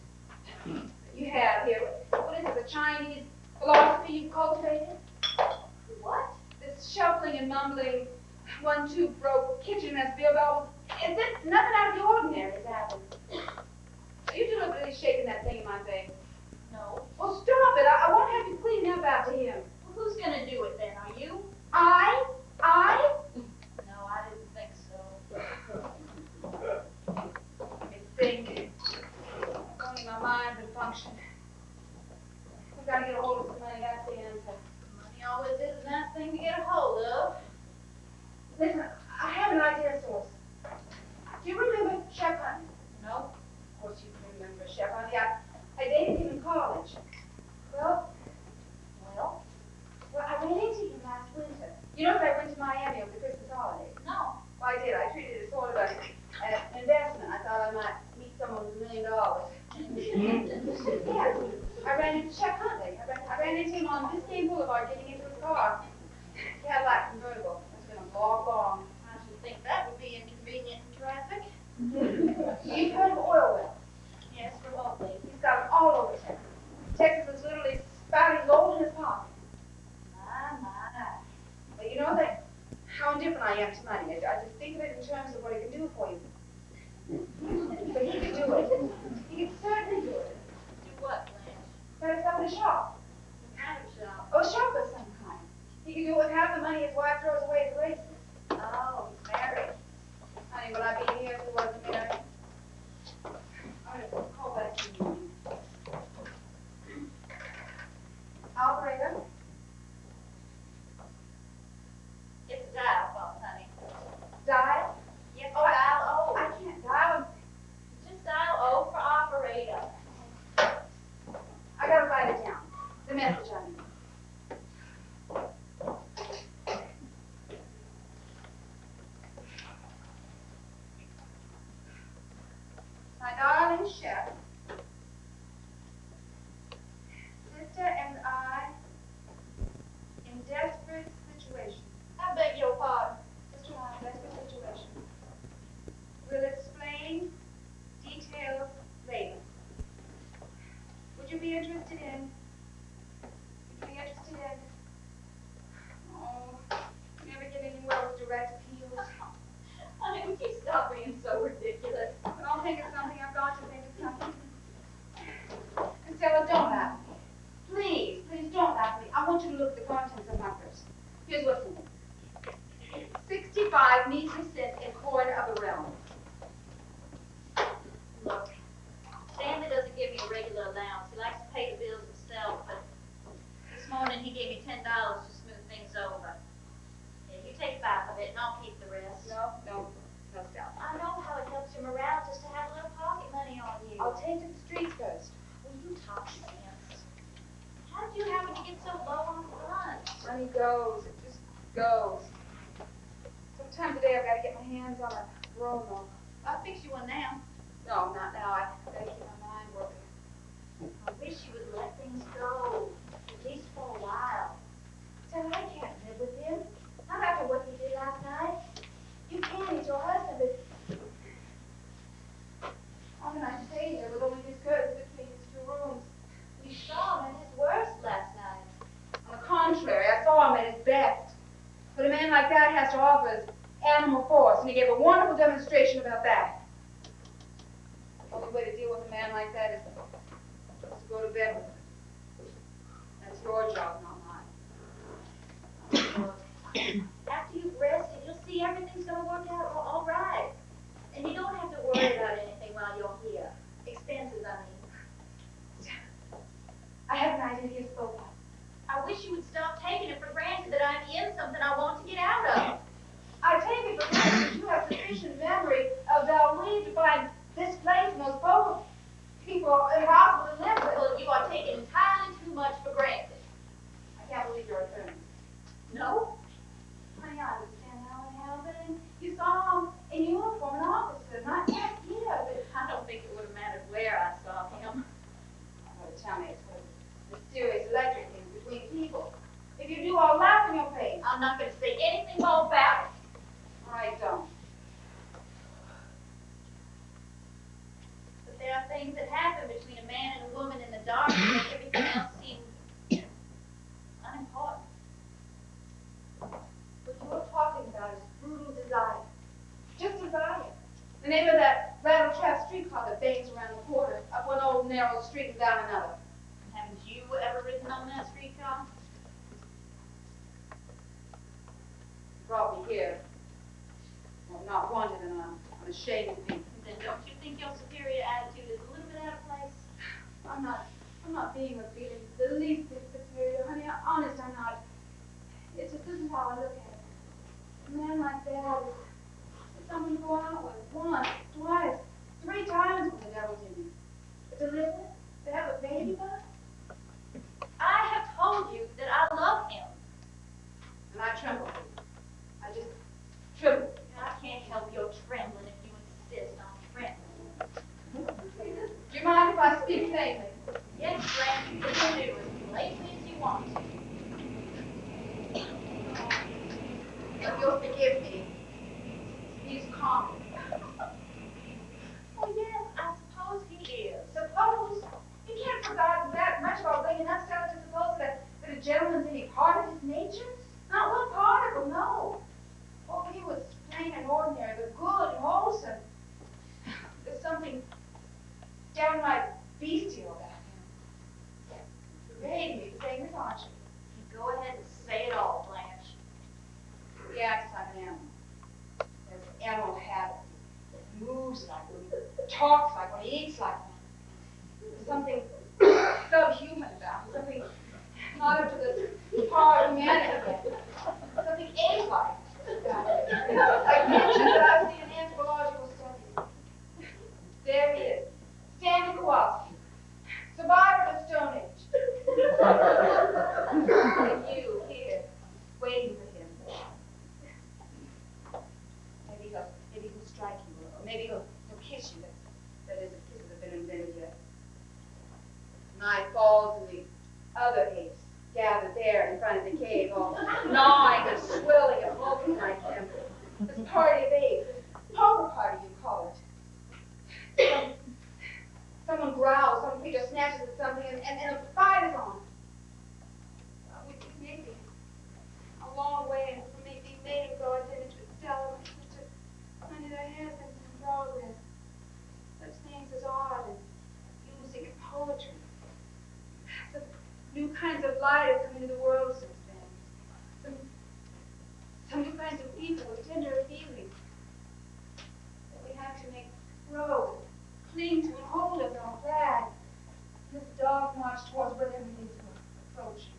that you have here. What is it, a Chinese philosophy you've cultivated? What? This shuffling and mumbling, 1-2 broke kitchen mess beer bottles. Is this nothing out of the ordinary has happened? Are you deliberately shaking that thing in my face? No. Well, stop it. I won't have you cleaning up after him. Well, who's gonna do it then? Are you? I? No, I didn't think so. Let me think. Only my mind would function. We've got to get a hold of some money. That's the answer. Money always is a nice thing to get a hold of. Listen, I have an idea source. Do you remember Chef Hunt? No. Of course you remember Chef Hunt. Yeah, I dated him in college. Well, I ran into him last winter. You know that I went to Miami over the Christmas holidays? No. Well, I did. I treated it as sort of an investment. I thought I might meet someone with $1 million. Yeah. I ran into Chef Huntley. I ran into him on Biscayne Boulevard getting into his car. Cadillac convertible. It's been a long. I should think that would be inconvenient in traffic. You've heard of oil wells? Yes, remotely. He's got them all over Texas. Texas is literally spouting gold in his pocket. My. But you know that how indifferent I am to money. I just think of it in terms of what it can do for you. But he could do it. He could certainly do it. Do what, Blanche? Set us up in a shop. What kind of shop? Oh, a shop of some kind. He could do it with half the money his wife throws away at the races. Oh, he's married. Honey, would I be here if he wasn't married? I'm going to call back to you. Operator? It's a dial phone, honey. Dial? Yes, Oh, dial O. I can't dial. Just dial O for operator. I gotta write it down. The message I need. My darling chef, sister and I in desperate situation. I beg your pardon. Sister and I in desperate situation. We'll explain details later. Would you be interested in? Oh, never get anywhere with direct appeals. Honey, would you stop being so ridiculous? But I'll think of something. I've got to think of something. And Stella, don't laugh at me. Please don't laugh at me. I want you to look at the contents of my purse. Here's what's in it. 65 measly cents in coin of the realm. Look, Stanley doesn't give me a regular allowance. He likes to pay the bills himself, but this morning he gave me $10 to smooth things over. Yeah, you take 5 of it and I'll keep the rest. No, Stella. I know how it helps your morale just to have a little pocket money on you. I'll take to the streets first. Will you talk sense? How did you happen to get so low on funds? Money goes. It just goes. Sometime today I've got to get my hands on a Romo. I'll fix you one now. No, not now. to bed with her. That's your job, not mine. After you've rested, you'll see everything's gonna work out all right. And you don't have to worry about anything while you're here. Expenses, I mean. I have an idea here, spoke up. I wish you would stop taking it for granted that I'm in something I want to get out of. I take it for granted that you have sufficient memory of Vallee to find this place and those both people impossible to live with. Well, you are taking entirely too much for granted. I can't believe you're a attorney. No? Honey, I understand how it happened. You saw him in uniform, an officer, not yet here, but I don't think it would have mattered where I saw him. oh, tell me, it's one of the mysterious electric things between people. If you do, I'll laugh in your face. I'm not going to say anything more about it. All right, don't. But there are things that happen between a man and a woman in the dark that make everything else seem unimportant. What you're talking about is brutal desire. Just desire. The name of that rattle-trap streetcar that bangs around the corner, up one old narrow street and down another. Haven't you ever ridden on that streetcar? Brought me here. I'm not wanted and I'm ashamed of being. Then don't you think your superior attitude is a little bit out of place? I'm not being or feeling the least bit superior, honey. Honest, I'm not. It's just, this is how I look at it. A man like that is someone to go out with once, twice, 3 times with the devil's in him. But to live with, to have a baby with, I have told you that I love him. and I tremble. I just tremble. And I can't help your trembling if you insist on trembling. Do you mind if I speak plainly? Yes, Blanche, you can do as plainly as you want to. But you'll forgive me. He's calm. Oh, yes, I suppose he is. Suppose you can't forget that much about bringing up stuff to suppose that a gentleman's any part of his nature? Not one part of him, no. Oh, he was plain and ordinary, but good and wholesome. There's something downright bestial about him. You're hating me for saying this, aren't you? You go ahead and say it all, Blanche. He acts like an animal. There's animal habits. He moves like one. He talks like one. He eats like one. There's something subhuman about him. Something not up to the par of humanity yet. Something ape-like about him. Like pictures that I've seen in anthropological studies. There he is. Stanley Kowalski. Survivor of the Stone Age. And you here, waiting for him. Maybe he'll strike you, or maybe he'll kiss you. That is, if kisses have been invented yet. Night falls and the other apes gather there in front of the cave, all gnawing and swilling and hulking like him. This party of apes, this poker party you call it. Someone growls, some creature snatches at something, and a fight is on. We may be a long way, and we may be made of God's image, but still, honey, there has been some progress. Such things as art and music and poetry. Some new kinds of light have come into the world since then. Some new kinds of people with tender feelings that we have to make grow, cling to and hold us on glad. This dark march towards whatever it is we're approaching.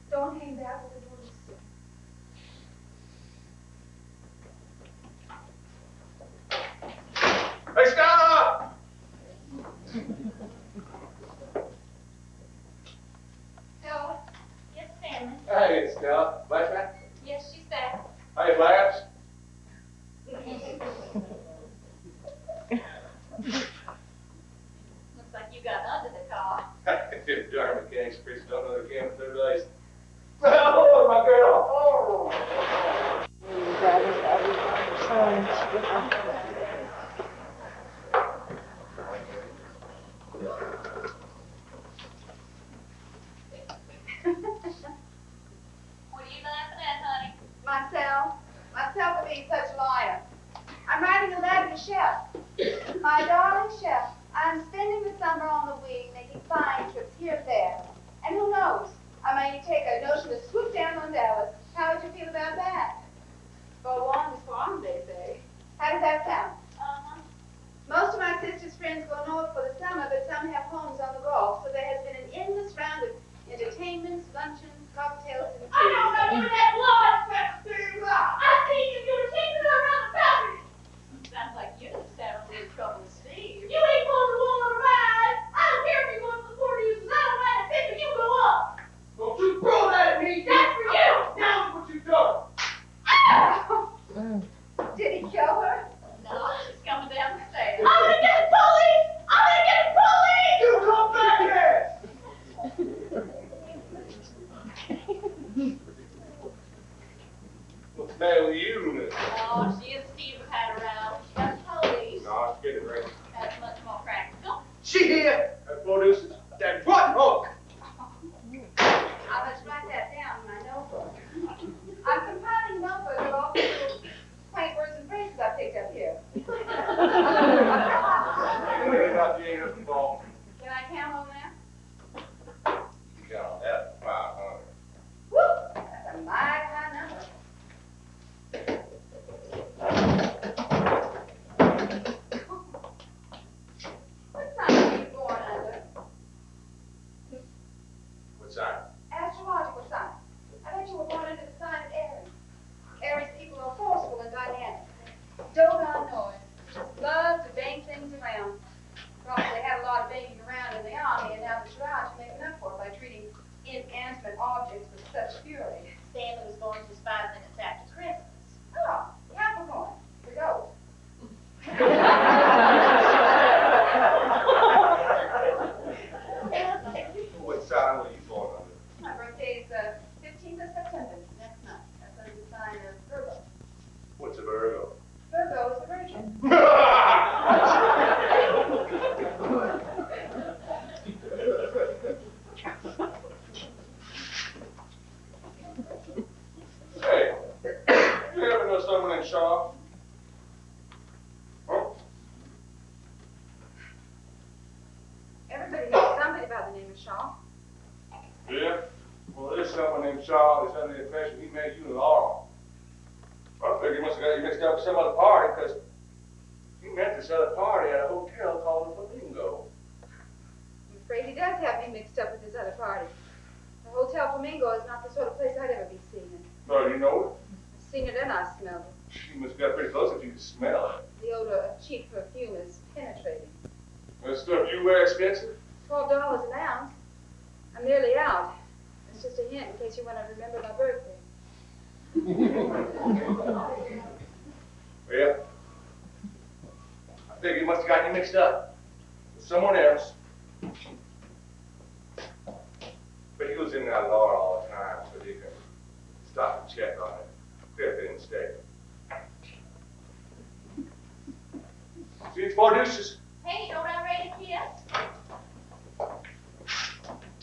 Don't hang back with the bullets. Hey, Stella! Stella? Yes, Stanley. Hey, Stella. Blanche back? Yes, she's back. Hey, Blanche. Looks like you got under the car. Darn mechanics freaks don't know they can't third base. Oh, my girl. Oh. What are you laughing at, honey? Myself for being such a liar. I'm writing a letter to Chef. My darling Chef, I I'm spending the summer on the wing, making flying trips here and there. And who knows? I may take a notion to swoop down on Dallas. How would you feel about that? Go on is farm, they say. How does that sound? Most of my sister's friends go north for the summer, but some have homes on the Gulf, so there has been an endless round of entertainments, luncheons, cocktails, and tea. I don't remember that lot. I seen you. You were chasing her around the property. Sounds like you just having a little trouble with Steve. You ain't supposed to go on a ride. I don't care if you're going to the quarter uses. I don't ride a thing, but you go up. Don't you throw that at me! That's for you. Now look what you've done! Did he kill her? No, she's coming down the stairs. I'm gonna get the police! I'm gonna get the police! You come back here! What's the matter with you, Miss? Oh, she and Steve have had a row. She got the police. No, it's getting ready. That's much more practical. She here. That produces that rotten hook. I'll just write that down in my notebook. I'm compiling notebooks of all the little quaint words and phrases I picked up here. About you ain't nothing wrong. Can I count on that? You count on that 500. Woo! That's a mighty high number. What sign are you born under? What sign? Astrological sign. I bet you were born under the sign of Aries. Aries people are forceful and dynamic. Dote on noise. Just love to bang things around. Probably had a lot of banging around in the army, and now the Shroud to make up for it by treating inanimate objects with such fury. Stanley was born just 5 minutes after Christmas. Oh, Capricorn. The goat. What sign were you born under? My birthday is the 15th of September next month. That's under the sign of Virgo. What's a Virgo? Virgo is the Virgin. Hey, you ever know someone named Shaw? Huh? Everybody knows somebody by the name of Shaw. Yeah? Well, there's someone named Shaw that's under the impression he made you and Laurel. I figure he must have got you mixed up with some other party, because he met this other party at a hotel called the Flamingo. I'm afraid he does have me mixed up with his other party. The Hotel Flamingo is not the sort of place I'd ever be seen in. Well, you know I've seen it and I've smelled it. it. She must have got pretty close if you could smell it. The odor of cheap perfume is penetrating. The stuff you wear expensive? $12 an ounce. I'm nearly out. It's just a hint in case you want to remember my birthday. Well, I figure he must have got you mixed up with someone else. But he was in that Laura all the time, so he can stop and check on it. If any mistake. See, it's 4 deuces. Hey, don't I ready to kiss?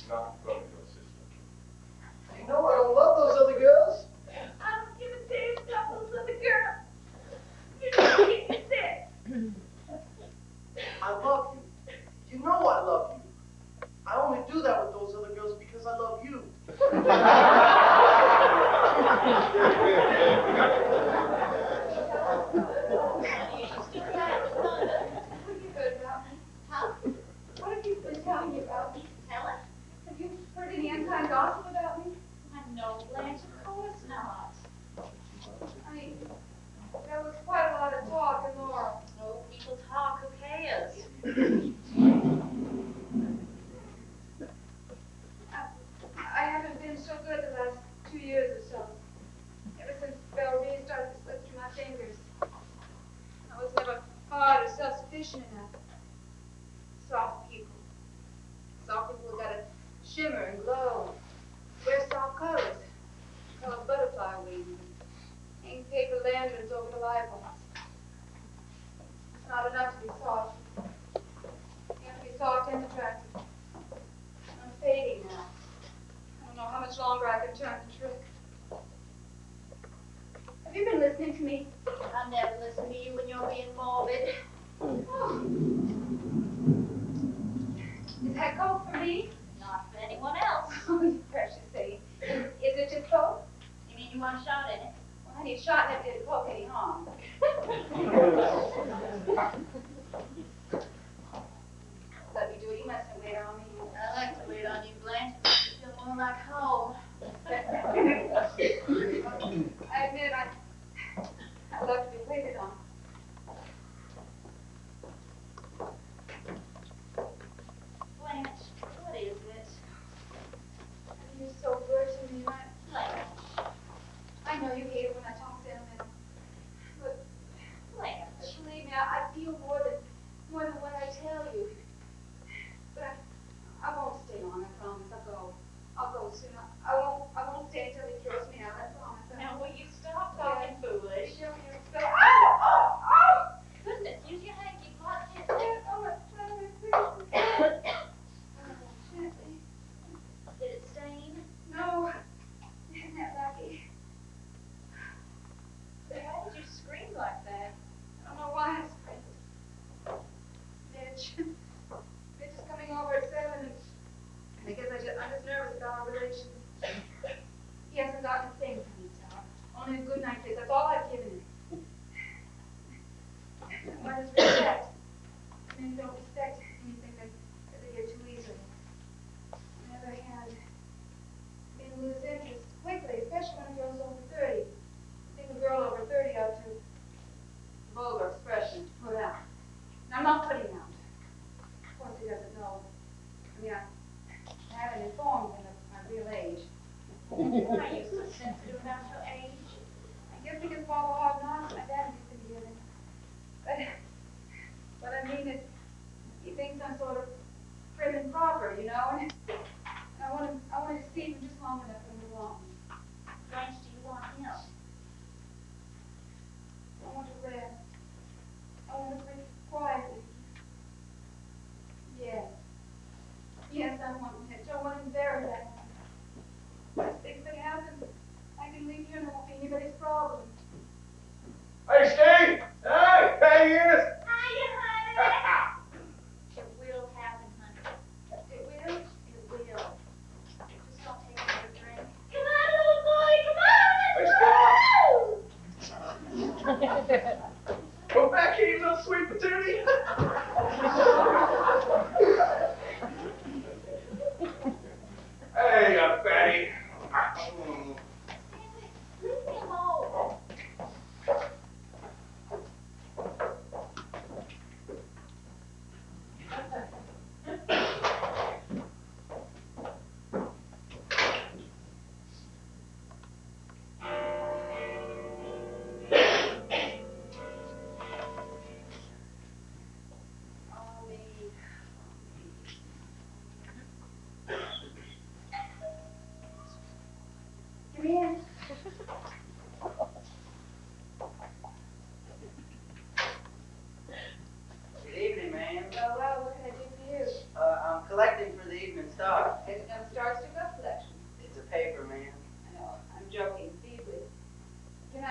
Not from your sister. You know I don't love those other girls. I don't give a damn about those other girls. You just keep me sick. I love you. You know I love you. I only do that with those other girls because I love you. What have you been telling me about me? Helen? Have you heard any unkind gossip about me? No, Blanche, of course not. I mean, there was quite a lot of talk in Laurel. No, people talk, who cares? I haven't been so good the last 2 years or so. Ever since Belle Reed started to slip through my fingers. I was never hard or self-sufficient enough. Soft people. Soft people who got to shimmer and glow. Wear soft colors. Color butterfly wings. Hang paper lanterns over the light bulbs. It's not enough to be soft. shot never did Cook any harm. Let me do it. You mustn't wait on me. I like to wait on you, Blanche. You feel more like home. I admit I love to be waited on. Blanche, what is it? You're so good to me. Blanche, I know you hate it when I talk sentimental. But Blanche. believe me, I feel more than what I tell you. But I won't stay long, I promise. I'll go soon. I won't stay until he throws me out, I promise. Now, will you stop talking foolish? Show me your stuff. Oh! Goodness, use your hanky. Hot kiss. Oh, my stomach. Gently. Did it stain? No. Isn't that lucky? Why did you scream like that? I don't know why I screamed. Mitch is coming over at 7, and I guess I'm just nervous about our relations. He hasn't gotten a thing from me, Tom. Only a good night kiss. That's all I've given him. What is respect? Men don't respect anything that they get too easily. On the other hand, men lose interest quickly, especially when a girl's over 30. I think a girl over 30 ought to, vulgar expression, put out. And I'm not putting out. Of course, he doesn't know. I mean, I haven't informed him of my real age. Why are you so sensitive about your age? I guess because of all the hard knocks my dad used to give him. But I mean, he thinks I'm sort of prim and proper, you know, and I want to deceive him just long enough for him to want me. Blanche, do you want him? I want to rest. I want to sleep quietly. Yes. Yes, I want Mitch. I want him very bad. If it happens, I can leave you and it won't be anybody's problem. Hey, Steve! Hey! Hey, Eunice! Hiya, honey. It will happen, honey. It will? It will. Just don't take another drink. Come on, little boy, come on! Hey, come back here, you little sweet patootie. Hey, fatty. Leave me alone. Come in. Good evening, ma'am. Oh, well, what can I do for you? I'm collecting for the Evening Star. There's no Star Stick-Up collection. It's a paper, ma'am. I know, I'm joking, feebly. Can I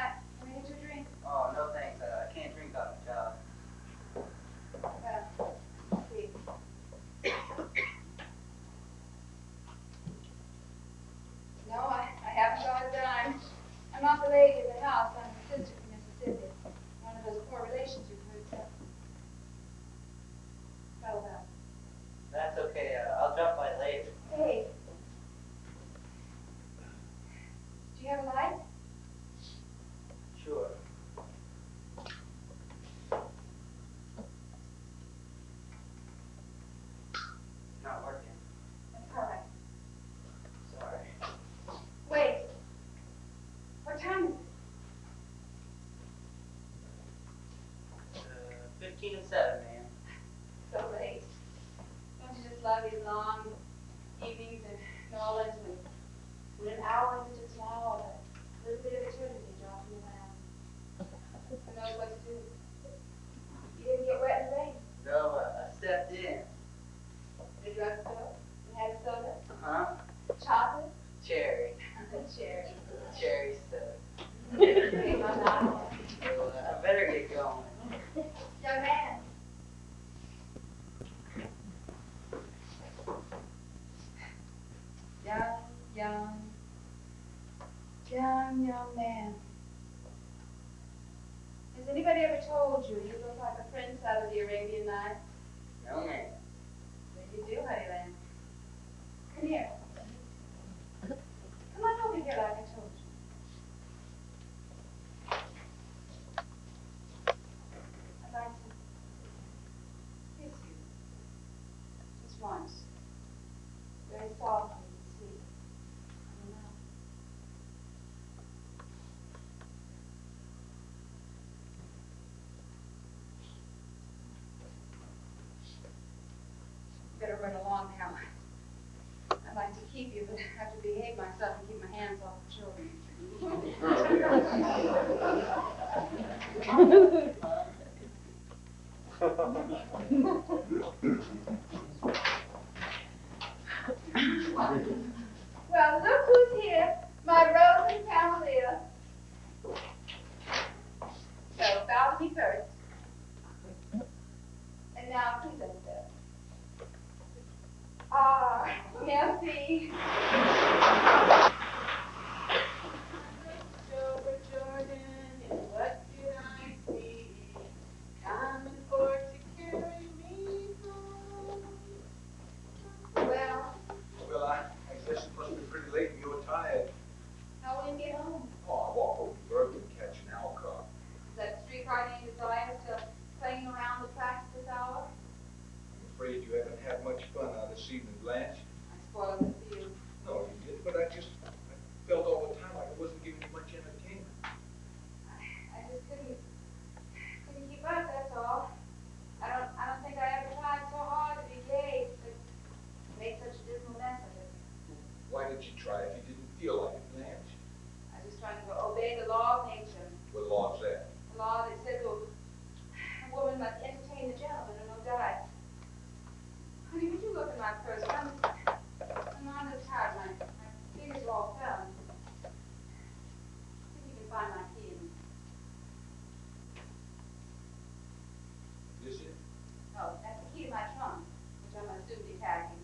get you a drink? Oh, no thanks. I can't drink on the job. Well, let's see. No, I haven't got a dime. I'm not the lady of the house. I'm the sister from Mississippi. One of those poor relations you've heard of. How about? That's okay. I'll drop by later. Hey. Do you have a light? Sure. It's not working. That's all right. Sorry. Wait. What time is it? 15 and 7, ma'am. So late. Don't you just love these long evenings in New Orleans when an hour isn't just small, but a little bit of eternity dropping around. Who knows what to do? You didn't get wet in the rain. No, I stepped in. The drugstore? You had a soda? Huh? Chocolate? Cherry. Cherry. Cherry stuff. Hey, my God. Well, I better get going. Young man. Yeah. told you, you look like a prince out of the Arabian Nights. No, ma'am. Yes, you do, Honeyland. Come here. Come on over here like I told you. I'd like to kiss you. Just once. Very softly and sweet. On the mouth. Better run along now. I'd like to keep you, but I have to behave myself and keep my hands off the children. Well, look who's here, my Rose and Cavalier. So, bow to me first. And now, please enter. Ah, merci. Over Jordan, and what did I see? Coming for to carry me home. Well, Well, I guess it must be pretty late and you're tired. how will you get home? Oh, I walk over to Berkeley and catch an owl car. Is that streetcar named Desire still playing around the tracks this hour? I'm afraid you haven't had much fun out this evening, Blanche. I spoiled it for you. No, you didn't, but I felt all the time like I wasn't giving you much entertainment. I just couldn't keep up, that's all. I don't think I ever tried so hard to be gay, but made such a dismal mess of it. Why did you try if you didn't feel like it, Blanche? I was just trying to obey the law of nature. What law's that? The law that says a woman must entertain the gentleman or no dice. Honey, would you look in my purse? I'm not as tired. My fingers are all firm. See if you can find my key. This it? Oh, that's the key to my trunk, which I must soon be packing.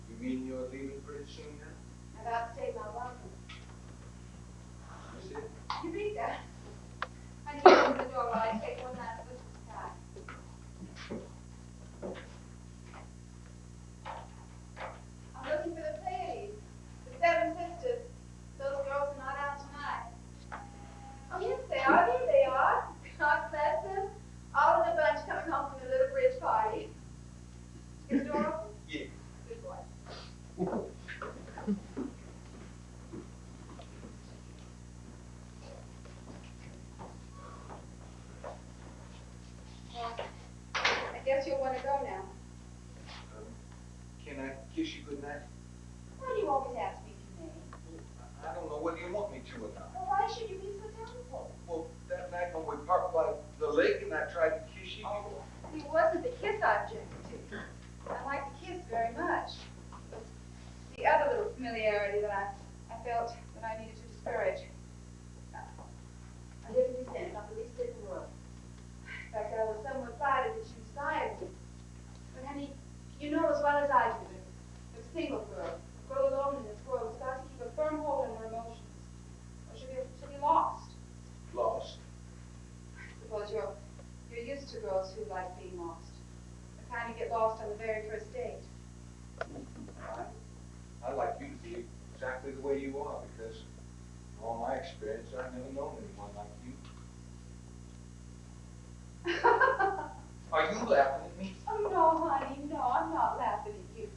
You mean you're leaving pretty soon now? I've outstayed my welcome. This it? You read that? I need to open the door while I take one last look at the sky. I'm looking for the Pleiades, the Seven Sisters. Those girls are not out tonight. Oh, yes, they are. Here they are. God bless them. All in a bunch coming home from the little bridge party. Is the door open? Yeah. Good boy. Well, I guess you'll want to go now. Can I kiss you goodnight? Why do you always ask me to, May? I don't know whether you want me to or not. Well, why should you be so doubtful? Well, that night when we parked by the lake and I tried to kiss you. Oh, it wasn't the kiss I objected to. I like the kiss very much. It was the other little familiarity that I felt that I needed to discourage. I didn't resent it, not the least bit in the world. In fact, I was somewhat flattered that you desired me. But, honey, you know as well as I do that a single girl, a girl alone in this world, has got to keep a firm hold on her emotions, or she'll be lost. Lost. Suppose you're used to girls who like being lost. The kind who get lost on the very first date. I'd like you to be exactly the way you are because in all my experience, I've never known anyone like you. Are you laughing at me? Oh, no, honey, no, I'm not laughing at you.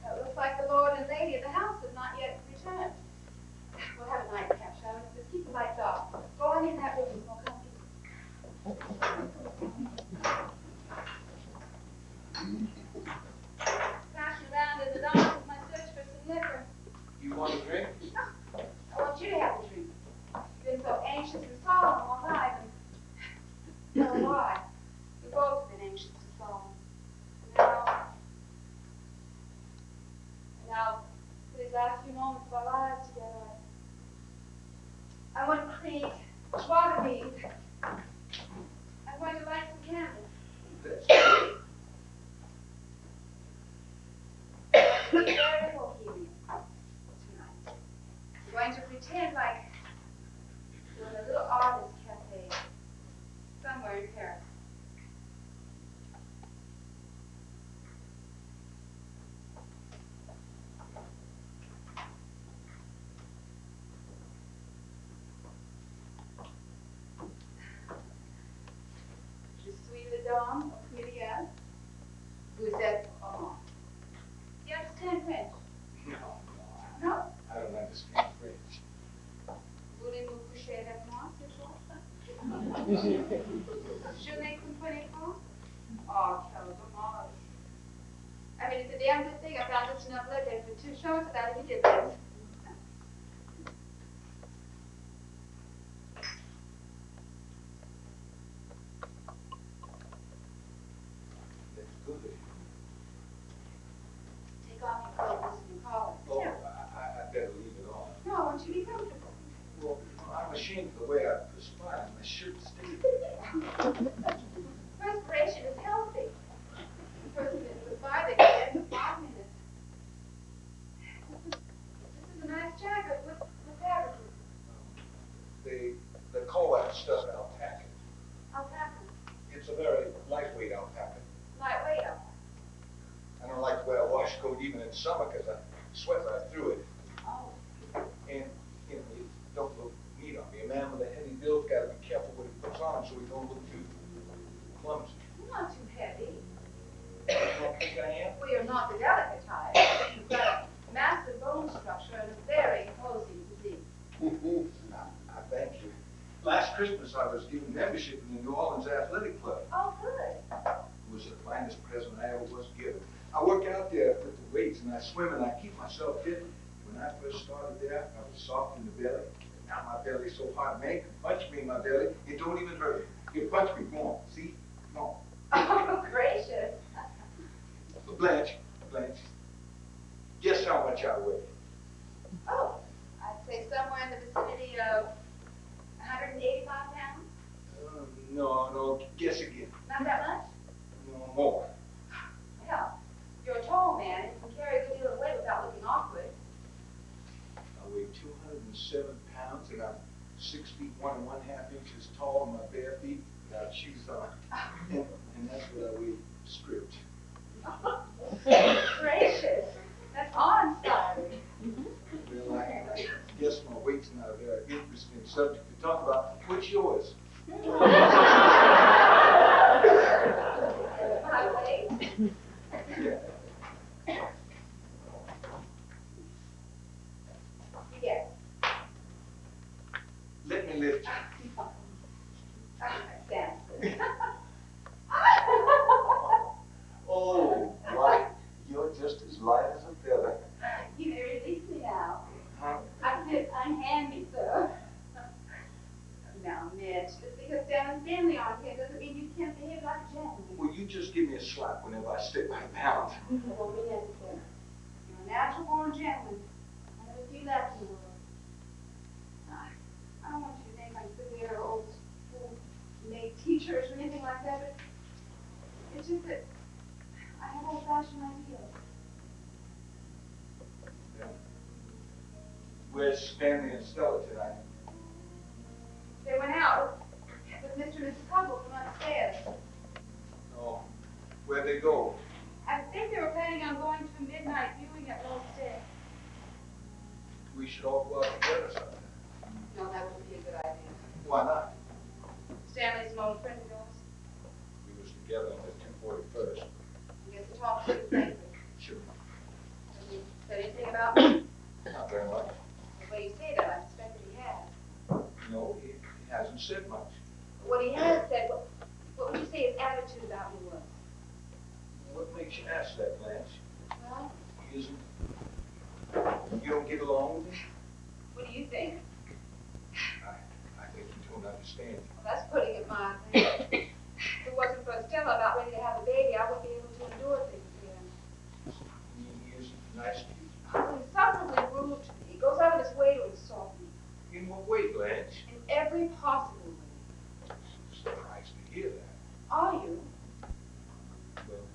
It looks like the Lord and Lady of the house have not yet returned. We'll have a nightcap, shall we? Let's keep the lights off. Go on in that room, it's more comfy. Flashing around in the dark with my search for some liquor. You want a drink? I want you to have a drink. You've been so anxious and solemn all night, and so have I. We both have been anxious and solemn. And now, for these last few moments of our lives together, I want to create joie de vivre. I'm going to light some candles. That's Very bohemian tonight. I'm going to pretend like in Paris. Je suis la dame au pluriel. Vous êtes comment? You understand French? No, No? I don't understand French. Voulez-vous coucher avec moi ce soir? Je ne comprenais pas. Oh, quel dommage. I mean, it's a damn good thing I found just enough liquor for 2 shots without any difference. That's good. Take off your clothes and your collar. Oh, I better leave it on. No, I want you to be comfortable. Well, I'm ashamed of the way I perspire. My shirt stays. Perspiration is healthy. A person that perspires, they can get in 5 minutes. This is a nice jacket. What fabric is it? The co-op stuff alpaca. Alpaca. It's a very lightweight alpaca. Lightweight alpaca. I don't like to wear a wash coat even in summer because I sweat right through it. Oh. And, you know, it don't look neat on me. A man with a heavy build's got to be careful what he puts on so he don't look too clumsy. You're not too heavy. You don't think I am? Well, you're not the delicate type. You've got a massive bone structure and a very imposing physique. I thank you. Last Christmas I was given membership in the New Orleans Athletic Club. Oh, good. It was the finest present I ever was given. I work out there with the weights and I swim and I keep myself fit. When I first started there, I was soft in the belly. Now my belly's so hard, man can punch me in my belly. It don't even hurt. You punch me, come on, see? Come on. Oh, gracious. Blanche, guess how much I weigh? Oh, I'd say somewhere in the vicinity of 185 pounds. No, guess again. Not that much? No, more. Well, you're a tall man and can carry a good deal of weight without looking awkward. I weigh 207 pounds and I'm 6 feet 1 1/2 inches tall on my bare feet without shoes on. And that's what I weigh stripped. Gracious. That's awe-inspiring. Well, I guess my weight's not a very interesting subject to talk about. What's yours? My weight? Yeah. Yes. Let me lift you. Thanks. Oh, why, you're just as light as a feather. You may release me now. Huh? I said unhand me, sir. Now, Mitch, just because Stanley's family aren't here doesn't mean you can't behave like a gentleman. Will you just give me a slap whenever I step my pound? It won't be necessary. You're a natural-born gentleman. One of the few left in the world. I don't want you to think I'm severe or old school maid teachers or anything like that, but it's just that I have old-fashioned ideals. Yeah. Where's Stanley and Stella tonight? They went out with Mr. and Mrs. Hubble from upstairs. Oh, where'd they go? I think they were planning on going to a midnight viewing at Lowe's Day. We should all go out together sometime. No, that wouldn't be a good idea. Why not? Stanley's an old friend of yours. We was together on the 241st. I guess the talk to you frankly. Sure. Have you said anything about me? Not very much. The way you say that, I suspect that he has. No, he hasn't said much. What he has said, what would you say his attitude about me was? What makes you ask that, Blanche? Well, He isn't. You don't get along with him? what do you think? I think you don't understand. Well, that's putting it mildly. If it wasn't for Stella about ready to have a baby, I wouldn't be able to endure things here. He isn't nice to you. Oh, he's insufferably rude to me. He goes out of his way to insult me. In what way, Blanche? In every possible way. Surprised to hear that. Are you? Well,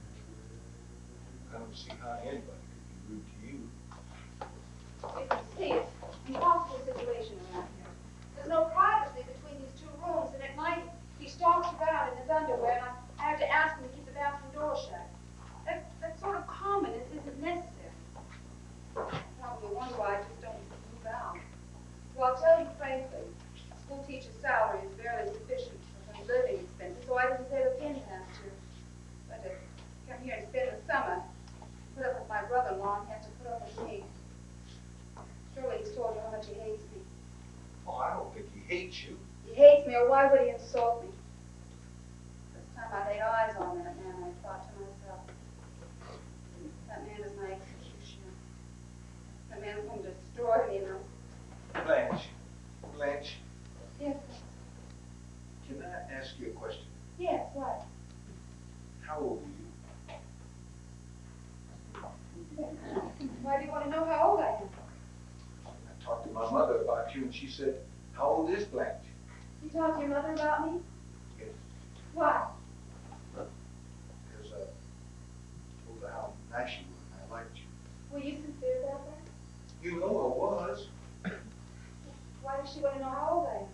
I don't see how anybody could be rude to you. You can see it's an impossible situation around here. There's no privacy between these 2 rooms, and at night he stalks around in hates you. He hates me, or why would he insult me? First time I laid eyes on that man, I thought to myself, that man is my executioner. That man is going to destroy me, and Blanche. Blanche, yes, can I ask you a question? yes, what? How old are you? Why do you want to know how old I am? I talked to my mother about you, and she said, how old is Blanche? You talked to your mother about me? Yes. Why? Because I told her how nice you were, and I liked you. Were you sincere about that? You know I was. Why does she want to know how old I am?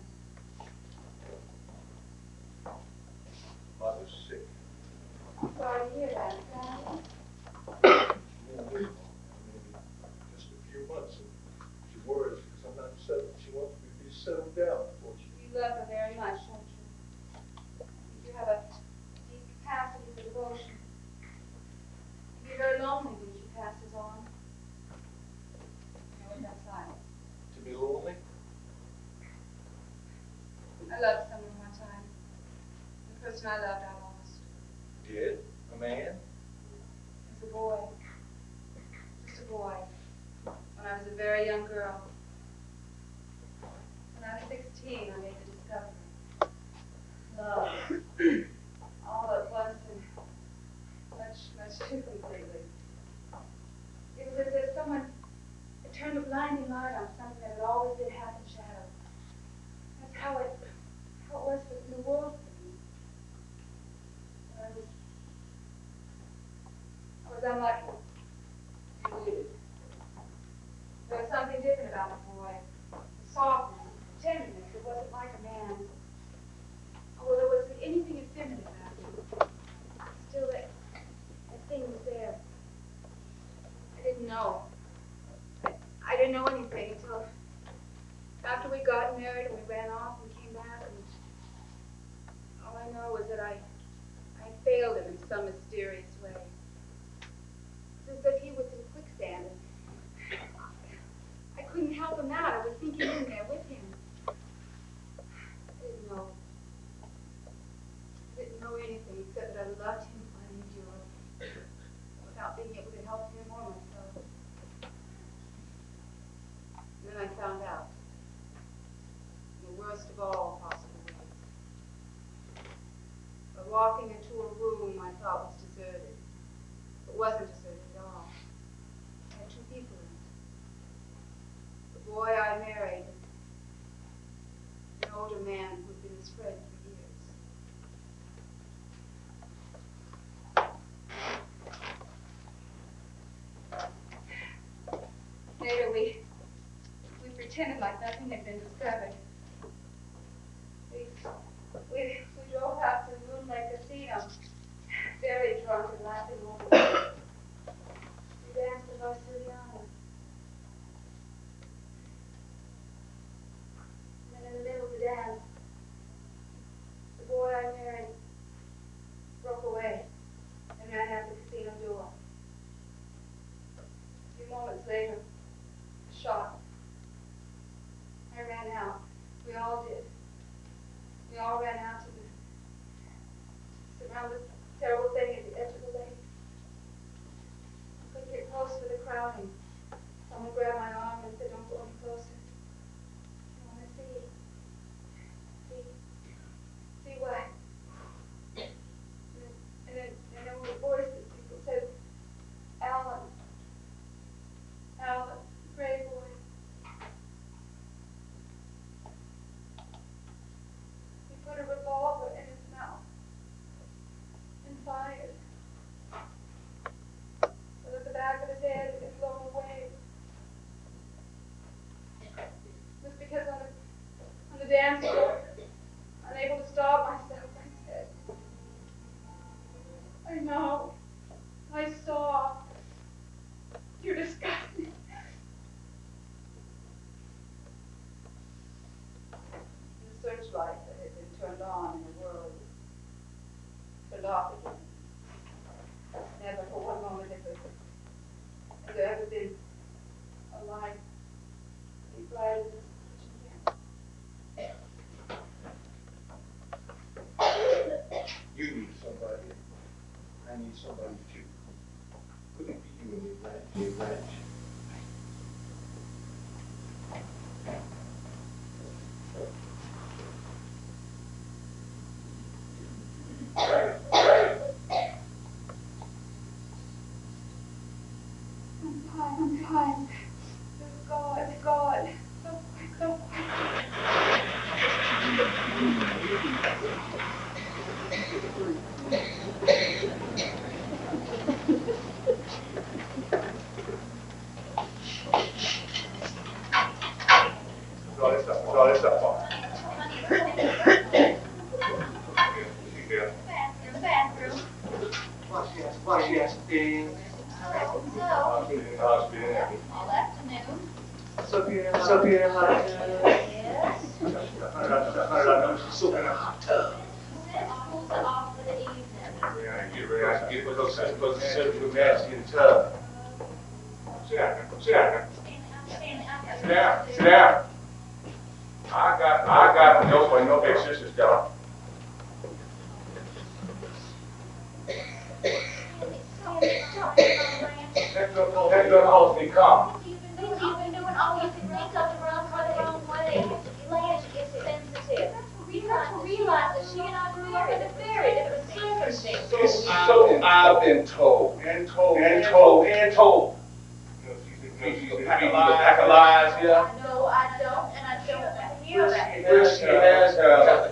Mother's sick. I'm sorry to hear that. She won't live long, maybe just a few months. And she worries because I'm not settled. She wants me to be settled down before she. You love her very much, don't you? You have a deep capacity for devotion. You'll be very lonely when she passes on. You know what that's like. To be lonely? I loved someone one time. The person I loved, I lost. Did? A man? As a boy. Just a boy. When I was a very young girl. When I was 16, I made the discovery. Love. All at once and much too completely. It was as if someone had turned a blinding light on something that had always been half in shadow. That's how it was in the world for me. I was unlucky. Deluded. There was something different about the boy. The softness, the tenderness. It wasn't like a man's. Although there wasn't anything effeminate about him. Still, that thing was there. I didn't know. I didn't know anything until after we got married and we ran off and came back. And all I know was that I failed him in some mysterious way. It's as if he was in quicksand and I couldn't help him out. I was sinking in there with him. I didn't know anything except that I loved him and I endured without being able to help him or myself. And then I found out. In the worst of all possible ways. By walking into a room I thought was deserted. It wasn't deserted at all. I had two people in it. The boy I married, an older man who'd been his friend for years. Later we pretended like nothing had been discovered. We drove out to the Moonlight Casino, very drunk and laughing over it. We danced the Varsiliana. And then in the middle of the dance, the boy I married broke away and ran out the casino door. A few moments later, a shot. I ran out. We all did. We all ran out to surround this terrible thing at the edge of the lake. I couldn't get close for the crowding. Someone grabbed my arm and said, "Don't go any closer. I want to see. See what?" And then there were voices. People said, "Alan, brave boy." He put a revolver in his mouth and fired. So that the back of his head had been blown away. It was because on the dance floor, unable to stop myself, I said, "I know. I saw. You're disgusting." The searchlight that had been turned on in the world was turned off again. Never for one moment has there ever been a light as bright as this kitchen here. somebody cute. Could it be you in the ranch? I'm fine. God. So quick. Draw this up on. Bathroom. Why she has to be? So, How's it been? all afternoon. It's up here, hot. Yes. She's soaking in a hot tub. School's off for the evening. Get ready, I can get close to serve you a match in the tub. Sit down. Sit down. I got no for no big sister's dog. That girl calls me calm. What you've been doing all you can think of to run her the wrong way. Blanche is sensitive. You have to realize that she and I grew up in a very different circumstance. So I've been told. And told. She's a pack of lies, yeah. No, I don't, and I don't want to hear that. She has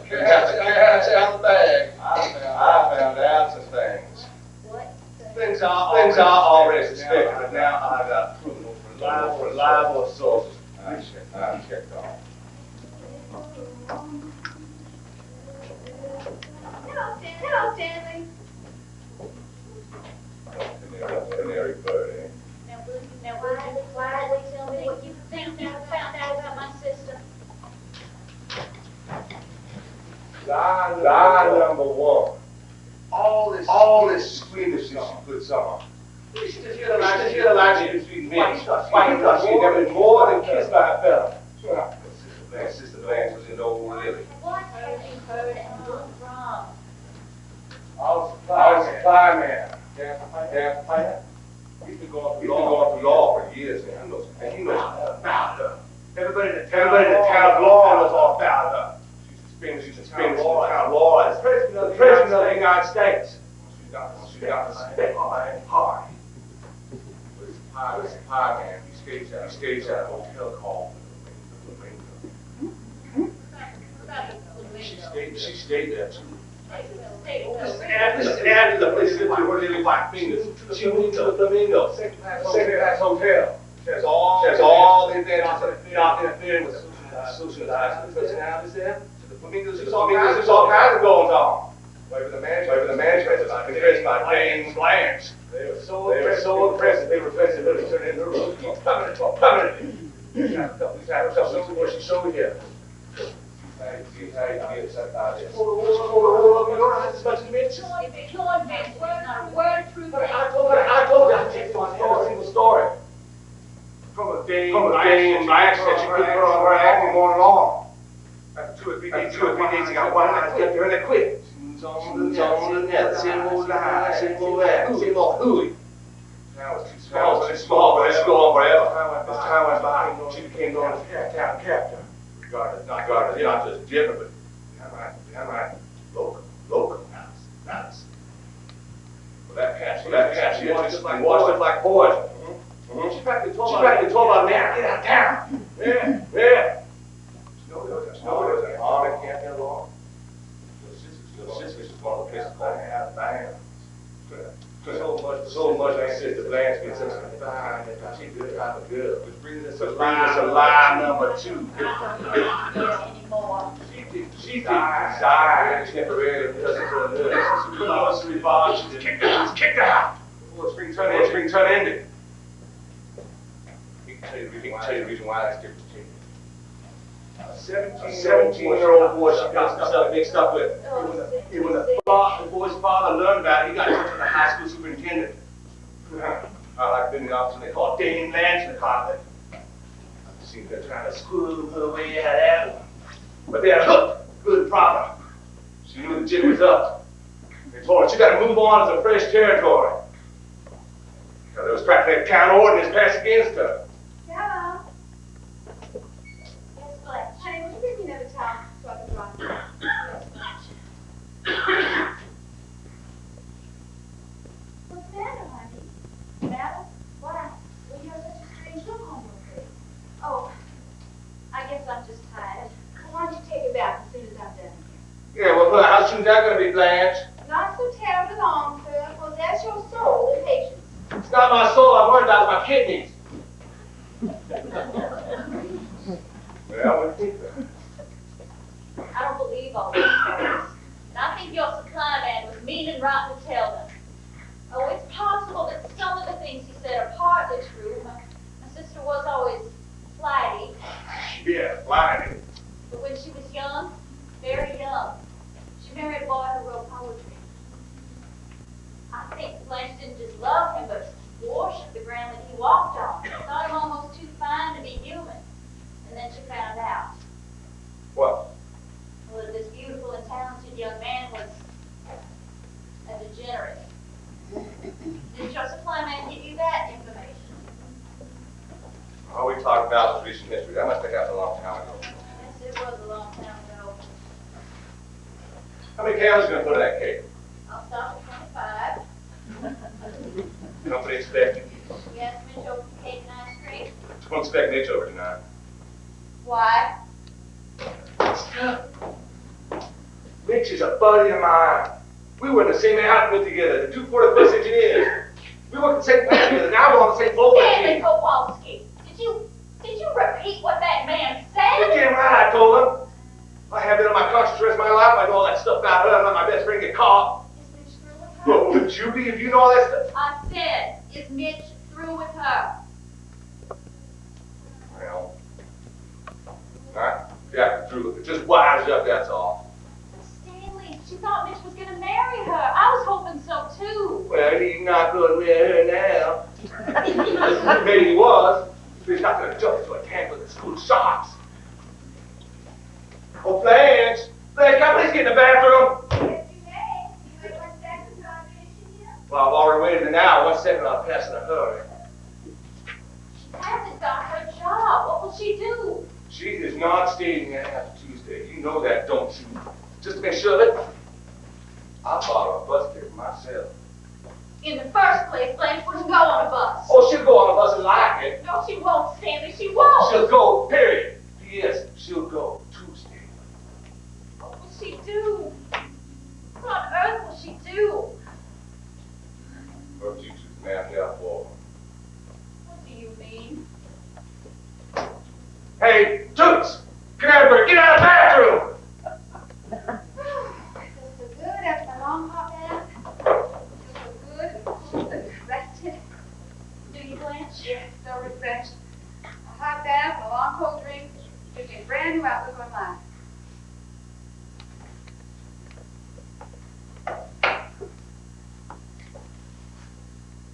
cats out of the bag. I found out some things. What? Things I already suspected, but now I got proof for reliable sources. I checked on. Hello, Stanley. Canary bird, eh? Now, will you quietly tell me what you found out about my sister? Lie number one. All this sweetness that she puts on. You should hear the line she between men. Why you thought she'd never been more than kissed by a fella. Sister Blanche was in old Lily. What have you heard and done wrong? All supply man. Gas plant. He's been going through law for years now. And he knows all about her. Everybody in the town of law knows all about her. She's the town law as president of the United States. She got respect hard. It's a pie man. He skates at a hotel called She stayed there too. After the place lived with her little white fingers, she moved to the Flamingo, second class hotel. She has all the advantages of not interfering with socializing personalities there. The Flamingos, there's all kinds of goings on. Whatever the management was impressed by James Blanche. They were so impressed they requested her to turn in her room permanently. She's had a couple weeks before she showed here. She's how you get upset about this. Hold up, you don't have to touch the bitch. Your advantage is not a word of truth. I told her I take my whole single story. From a dame Blanche that she couldn't put on her acting more long. After 2 or 3 days, she got one night left her and they quit. She was on the net, same old lie, same old that, same old hooey. Now it's too small, but it's going forever. As time went by, she became known as town captain. Regarded not just different, but downright local. Nice. Well, that cat, she washed up like poison. She practically told about now, get out of town. Yeah. No, there was an army camp there long. Your sister's one of the places called Alabama. So much like Sister Blanche gets us fine, and she's a good type of girl. Which brings us to lie number 2. Anymore. She died temporarily because of her nurse. Supervisory bond. She was kicked out. Before spring turn ended. He can tell you the reason why that's different. A 17-year-old boy she got herself mixed up with. When the boy's father learned about it, he got in touch with the high school superintendent. I like being the officer they call Dame Blanche Department. Seemed they're trying to squirm her way out of that one. But they're hooked, good and proper. She knew the jig was up. They told her she got to move on to fresh territory. Because there was practically a town ordinance passed against her. Stella, Yes, Blanche. honey, would you bring me another towel so I can dry? Yes, Blanche. What's the matter, honey? Matter? Why? Well, you have such a strange look on your face. Oh, I guess I'm just tired. Why don't you take a bath as soon as I'm done here? Yeah, well, how soon is that going to be, Blanche? Not so terribly long, sir. Possess your soul in patience. It's not my soul I'm worried about, it's my kidneys. Well, what do you think? I don't believe all these stories. And I think your supply man was mean and rotten to tell them. Oh, it's possible that some of the things he said are partly true. My sister was always flighty, Yeah, flying. but when she was young, very young, she married a boy who wrote poetry. I think Blanche didn't just love him, but worshiped the ground that he walked on. Thought him almost too fine to be human. And then she found out. What? Well, this beautiful and talented young man was a degenerate. Did your supply man give you that information? All we talked about was recent history. That must have happened a long time ago. Yes, it was a long time ago. How many calories are going to put in that cake? I'll stop at 25. Company expecting. Yes, Mitch over cake and ice cream. Don't expect Mitch over tonight. Why? Mitch is a buddy of mine. We were in the same outfit together, the 241st Engineers. We worked at the same plant together. Now we're on the same boat. Stanley Kowalski, did you repeat what that man You're said? damn right, I told him. I have it on my conscience the rest of my life. I know all that stuff about her. I'm not my best friend get caught. Is Mitch through with her? Well, wouldn't you be if you know all that stuff? I said, is Mitch through with her? Well, not exactly through with it. Just wise up, that's all. But Stanley, she thought Mitch was gonna marry her. I was hoping so too. Well, he's not going to marry her now. Maybe he was, but he's not going to jump into a tank with a school of sharks. Oh, Blanche! Blanche, can I please get in the bathroom? Yes, you may. You wait 1 second until I'm finishing here. Well, I've already waited an hour. 1 second, I'll pass in a hurry. She hasn't got her job. What will she do? She is not staying here after Tuesday. You know that, don't you? Just to make sure of it, I'll borrow a bus ticket myself. In the first place, Blanche wouldn't go on a bus. Oh, she'll go on a bus and like it. No, she won't, Stanley. She won't. She'll go, period. Yes, she'll go Tuesday. What will she do? What on earth will she do? What you choose man here for? What do you mean? Hey, Toots! Get out of here! Get out of the bathroom! Feels so good after my long hot bath. Feels so good and cool and rested. Do you, Blanche? Yes, so refreshed. A hot bath and a long cold drink gives me a brand new outlook on life.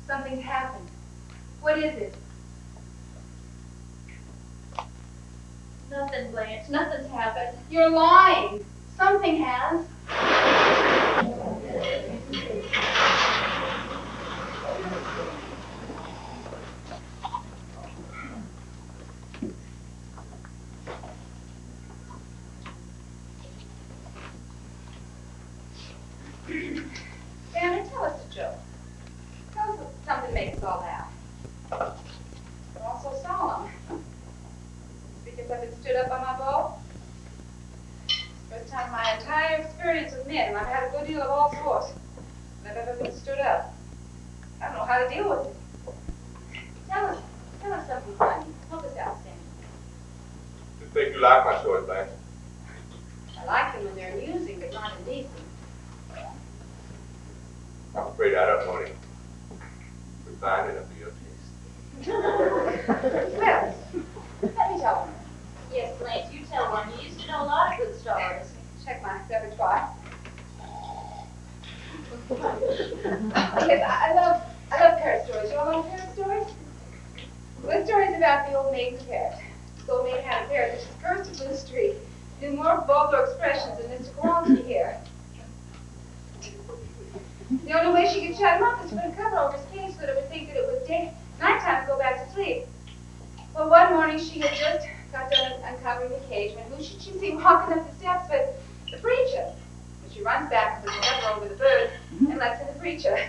Something's happened. What is it? Nothing, Blanche. Nothing's happened. You're lying. Something has. Santa, tell us a joke. Tell us something to make us all laugh. You're all so solemn. Because I've been stood up on my bow. First time in my entire experience with men, and I've had a good deal of all sorts, that I've ever been stood up. I don't know how to deal with it. Tell us something funny. Help us out, Sam. Just think you like my stories, Blanche. I like them when they're amusing, but not indecent. I'm afraid I don't know any refined enough for your taste. Well, let me tell one. Yes, Blanche, you tell one. You used to know a lot of good stories. Check my repertoire. Yes, I love parrot stories. You all love parrot stories? Well, this story's about the old maid's parrot. The old maid had a parrot that just burst into the street, doing more vulgar expressions than Mr. Kowalski here. The only way she could shut him up is to put a cover over his cage so that it would think that it was nighttime to go back to sleep. Well, one morning she had just got done uncovering the cage when who should she see walking up the steps but the preacher. So she runs back and puts the cover over the bird and lets in the preacher.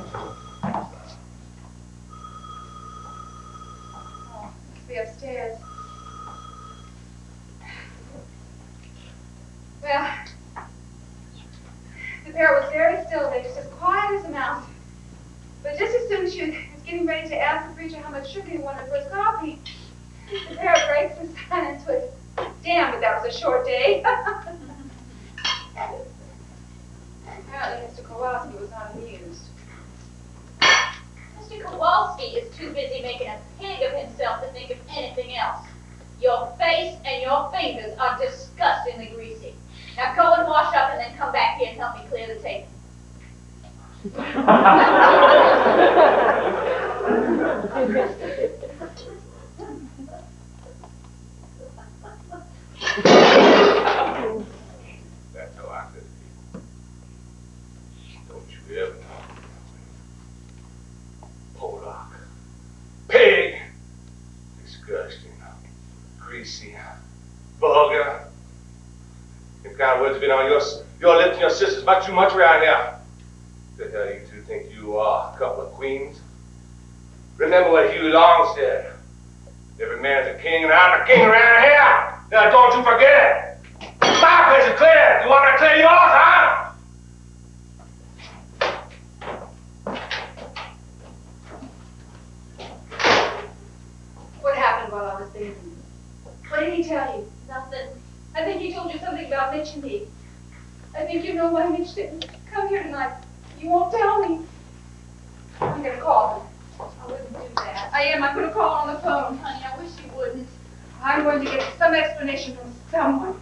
Oh, must be upstairs. Well, the pair was very still. They were just as quiet as a mouse. But just as soon as she was getting ready to ask the preacher how much sugar he wanted for his coffee, the pair breaks the silence with, "Damn, but that was a short day." Apparently, Mr. Kowalski was not amused. Mr. Kowalski is too busy making a pig of himself to think of anything else. Your face and your fingers are disgustingly greasy. Now go and wash up and then come back here and help me clear the table. That's how I said it. Don't you ever talk to me. Pollock. Pig. Disgusting. Greasy. Vulgar. Them kind of words have been on your lips and your sister's much too much around here. The hell you two think you are? A couple of queens? Remember what Hugh Long said. Every man's a king and I'm the king around here. Now don't you forget it. My place is clear. You want me to clear yours, huh? What happened while I was bathing? What did he tell you? Nothing. I think he told you something about Mitch and me. I think you know why Mitch didn't come here tonight. You won't tell me. I'm gonna call him. I wouldn't do that. I am. I'm gonna call on the phone. Honey, I wish you wouldn't. I'm going to get some explanation from someone.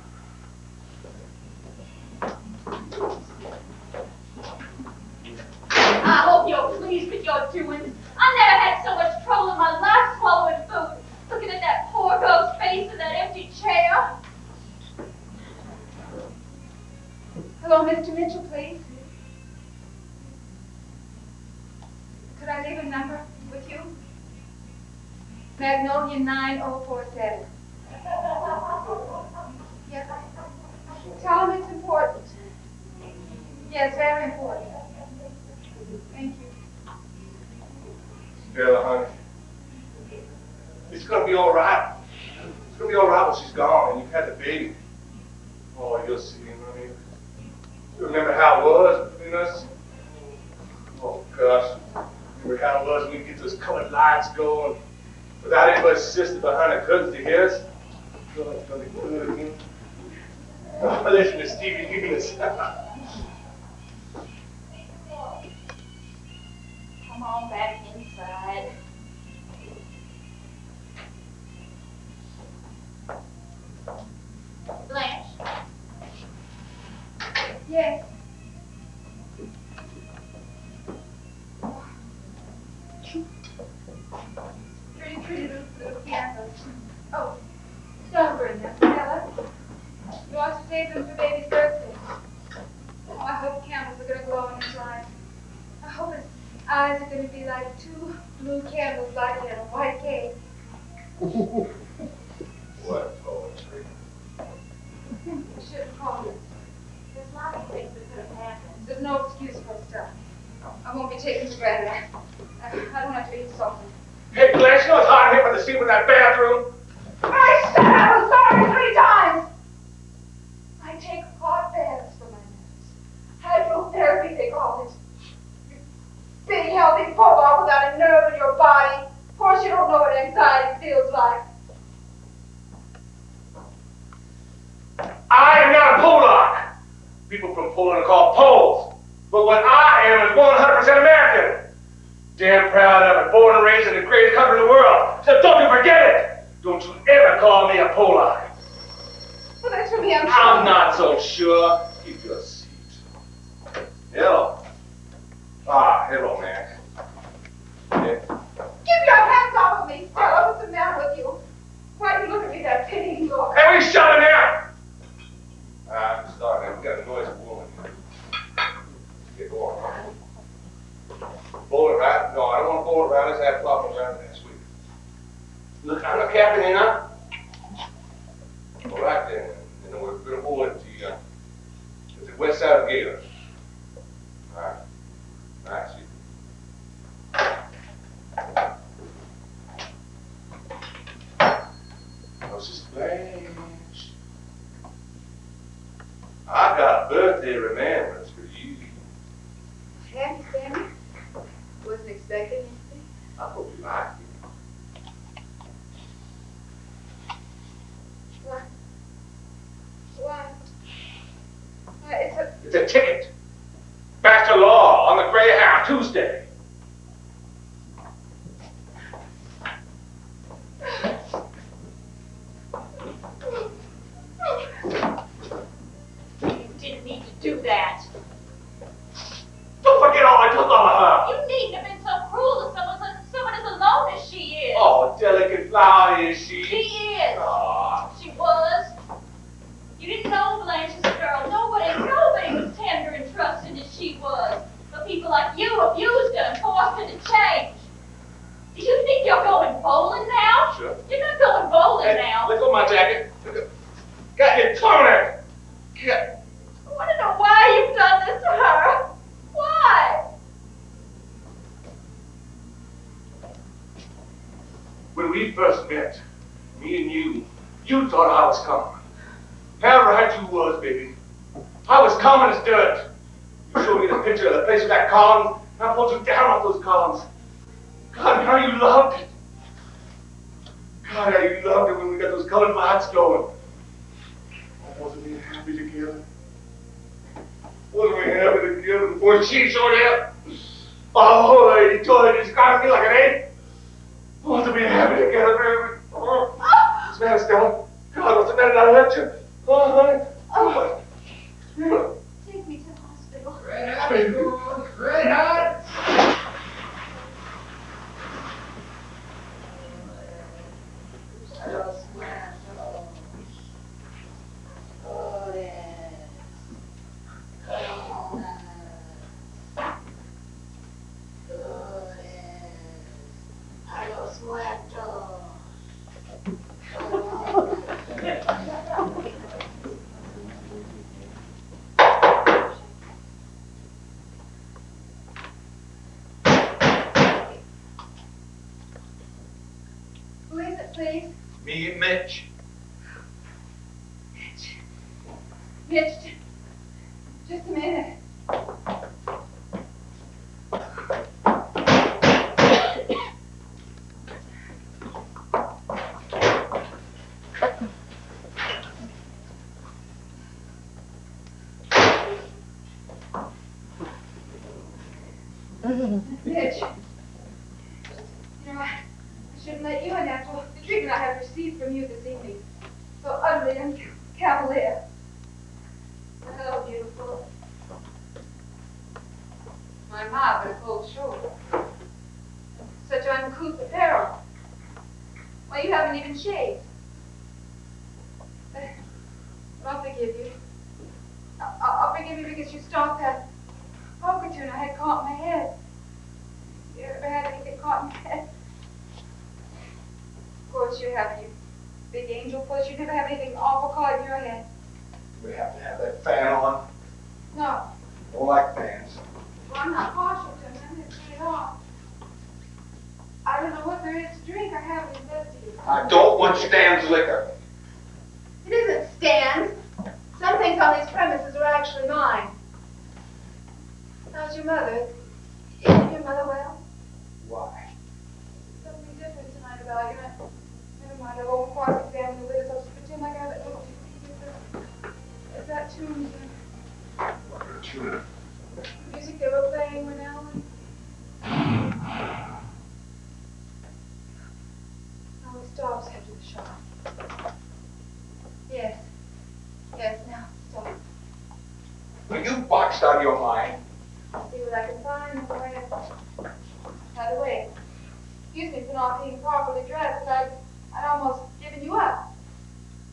I hope you're pleased with your doings. I never had so much trouble in my life swallowing food. Looking at that poor girl's face in that empty chair. Hello, Mr. Mitchell, please. Could I leave a number with you? Magnolia 9047. Yes. Tell him it's important. Yes, very important. Thank you. Stella, honey. It's gonna be all right. It's gonna be all right when she's gone and you've had the baby. Oh, you'll see, honey. You remember how it was between us? Oh, gosh. Remember how it was when we get those colored lights going without anybody's sister behind the curtains to hear us? Oh, it's gonna be good again. Oh, listen to Stevie Eunice. Come on back inside. Blanche. Yes. Pretty little piano. Oh, don't bring them, Stella. You ought to save them for baby's birthday. Oh, I hope candles are going to glow in his eyes. I hope his eyes are going to be like two blue candles lighted in a white cake. What poetry. You should have called it. There's lots of things that could have happened. There's no excuse for stuff. I won't be taken for granted. I don't have to eat something. Hey, Blanche, you know it's hard here for the steam in that bathroom? I said I was sorry 3 times! I take hot baths for my nerves. Hydrotherapy, they call it. Being healthy pull off without a nerve in your body. Of course you don't know what anxiety feels like. I am not a Polak. People from Poland are called Poles. But what I am is 100% American. Damn proud of it. Born and raised in the greatest country in the world. So don't you forget it. Don't you ever call me a Polak. Well, that's for me, I'm sure. I'm not so sure. Keep your seat. Hello. Ah, hello, man. Yeah. Keep your hands off of me, Stella. What's the matter with you? Why do you look at me that pitying look? Hey, we shut him down. I'm sorry, man. We got a noisy woman here. Get going. going around as I flopped around last week. Look, I'm a captain, ain't I? All right then. Then we're going to hold it to the west side of the gate. All right. All right, see. How's this Blanche? I got a birthday remembrance for you. Happy, Sammy? Wasn't expecting anything. I hope you like it. Why? It's a ticket. Back to law on the Greyhound Tuesday. You didn't need to do that. Don't forget all I took on her. You needn't have been so cruel to someone as alone as she is. Oh, delicate flower is she? She is. Ah. She was. You didn't know Blanche as a girl. Nobody was tender and trusting as she was. But people like you abused her and forced her to change. Do you think you're going bowling now? Sure. You're not going bowling Hey, now. let go of my jacket. Got your tongue there. Yeah. I want to know why you've done this to her. Why? When we first met, me and you thought I was coming. How right you was, baby. I was common as dirt. You showed me the picture of the place with that column, and I pulled you down off those columns. God, how you loved it. God, how you loved it when we got those colored lights going. Oh, wasn't we happy together? Wasn't we happy together before she showed up? Oh, lady, toy described me like an ape. Wasn't we happy together, baby? Oh, what's the matter, Stella? God, what's the matter? Did I hurt you? Oh, honey. Oh. What? Take me to the hospital. Red hot. Who is it, please? Me and Mitch. Mitch, just a minute. Mitch, you know, I shouldn't let you in after the treatment I have received from you this evening. So utterly uncavalier. Hello, beautiful. My ma, but a cold shoulder. Such uncouth apparel. Why, you haven't even shaved. But I'll forgive you. I'll forgive you because you stopped that poker tune I had caught in my head. You ever had anything caught in your head? Of course you haven't, you big angel. Of course you never have anything awful caught in your head. We have to have that fan on. No. Don't like fans. Well, I'm not partial to them. I'm going to turn it off. I don't know what there is to drink. I haven't investigated. I don't want Stan's liquor. It isn't Stan's. Some things on these premises are actually mine. How's your mother? Isn't your mother well? Why? Something different tonight about you. Never mind, I won't cross-examine the witness. I'll just pretend like I haven't looked at Is that tune? What a tune. The music they were playing when Alan? Now he stops after the shot. Yes. Yes, now stop. Are you boxed out of your mind? I'll see what I can find. By the way, excuse me for not being properly dressed. I'd almost given you up.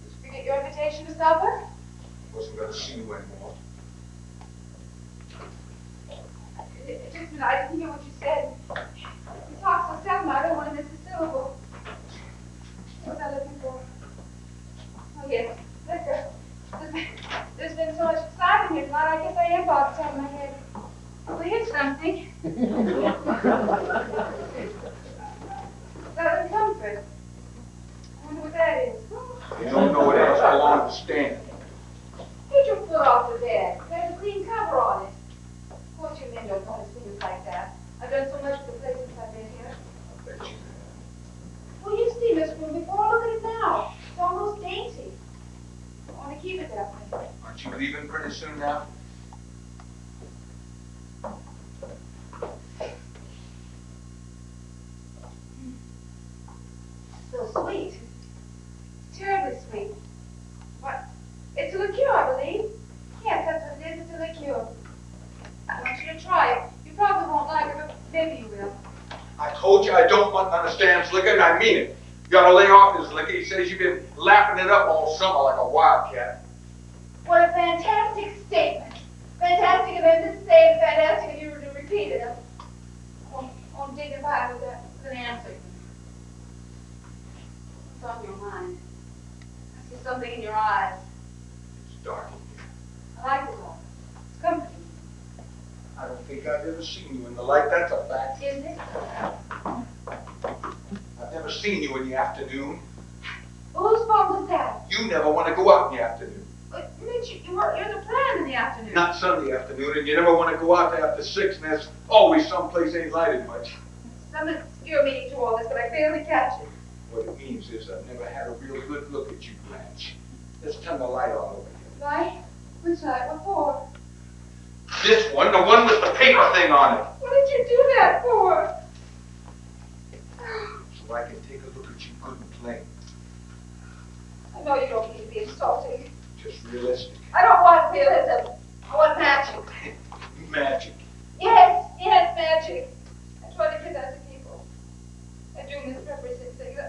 Did you forget your invitation to supper? I wasn't going to see you anymore. Just a minute, I didn't hear what you said. You talked fine. If not, I guess I am bobbed on my head. Oh, here's something. Southern Comfort. I wonder what that is. You don't know what else I don't understand. Get your foot off the bed. There's a clean cover on it. Of course, you men don't notice things like that. I've done so much with the place since I've been here. I bet you have. Well, you've seen this room before. Look at it now. It's almost dainty. I want to keep it that way. Aren't you leaving pretty soon now? So sweet. Terribly sweet. What? It's a liqueur, I believe. Yes, that's what it is. It's a liqueur. I want you to try it. You probably won't like it, but maybe you will. I told you I don't want to understand liquor, and I mean it. You gotta lay off this liquor. He says you've been lapping it up all summer like a wildcat. What a fantastic statement. Fantastic of him to say, fantastic of you to repeat it. I'm dignified with that, with an answer. What's on your mind? I see something in your eyes. It's dark in here. I like it all. It's comforting. I don't think I've ever seen you in the light. That's a fact. Isn't it? I've never seen you in the afternoon. Well, whose fault was that? You never want to go out in the afternoon. But, Mitch, you're the plan in the afternoon. Not Sunday afternoon, and you never want to go out after 6, and there's always someplace ain't lighted much. Some obscure meaning to all this, but I fail to catch it. What it means is I've never had a real good look at you, Blanche. Let's turn the light on over here. Light? Which light? What for? This one, the one with the paper thing on it. What did you do that for? So I can take a look at you good and plain. I know you don't mean to be insulting. Just realistic. I don't want realism. I want magic. Magic. Yes, magic. I try to give that to people. I do misrepresent things.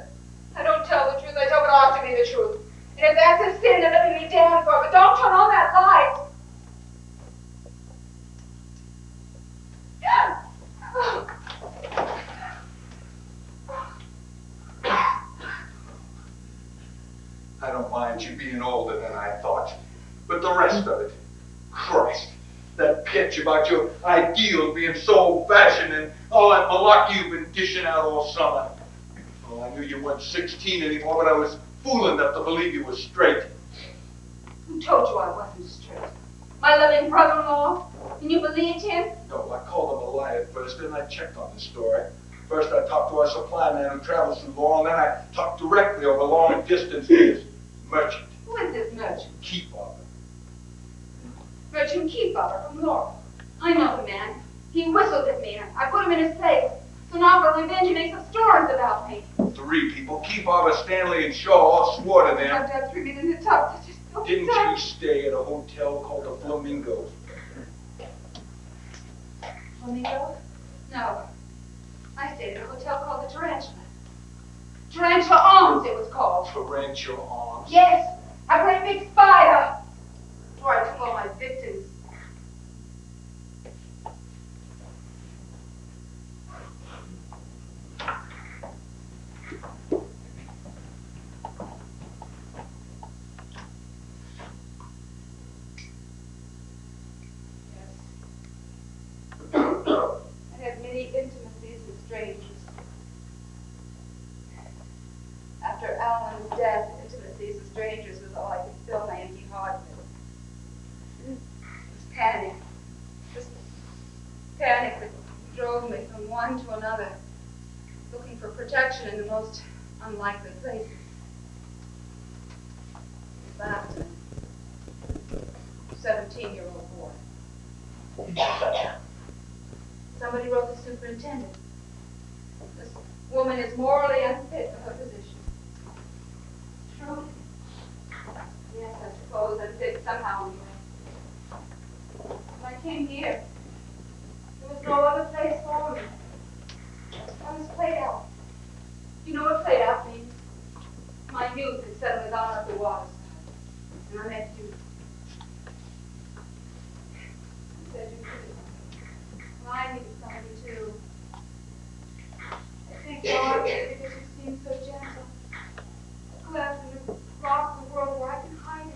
I don't tell the truth. I tell what ought to be the truth. And if that's a sin, then let me be damned for it. But don't turn on that light. I don't mind you being older than I thought. But the rest of it, Christ, that pitch about your ideals being so old-fashioned and all that malarkey you've been dishing out all summer. Well, I knew you weren't 16 anymore, but I was fool enough to believe you were straight. Who told you I wasn't straight? My loving brother-in-law? And you believed him? No, I called him a lie at first, then I checked on the story. First I talked to our supply man who travels through Laurel, and then I talked directly over long distance with his merchant. Who is this merchant? Keeper. Merchant Keeper from Laurel. I know the man. He whistled at me. I put him in his place. So now for revenge he makes up stories about me. 3 people, Keeper, Stanley, and Shaw, all swore to them. I've done 3 minutes in the tub. That's just so Didn't sad. you stay at a hotel called the Flamingo? Flamingo? No. I stayed at a hotel called the Tarantula. Tarantula Arms, it was called. Tarantula Arms? Yes, a great big spider. Where I took all my victims. I had many intimacies with strangers. After Alan's death, intimacies with strangers was all I could fill my empty heart with. It was panic. Just panic that drove me from one to another, looking for protection in the most unlikely places. Last, a 17-year-old boy. Somebody wrote the superintendent. This woman is morally unfit for her position. True? Yes, I suppose unfit somehow anyway. When I came here, there was no other place for me. I was played out. You know what played out means? My youth had suddenly gone up the water side, and I met you. You said you could. Well, I needed somebody too. I thank God because you seem so gentle. Glad to cross the world where I can hide it.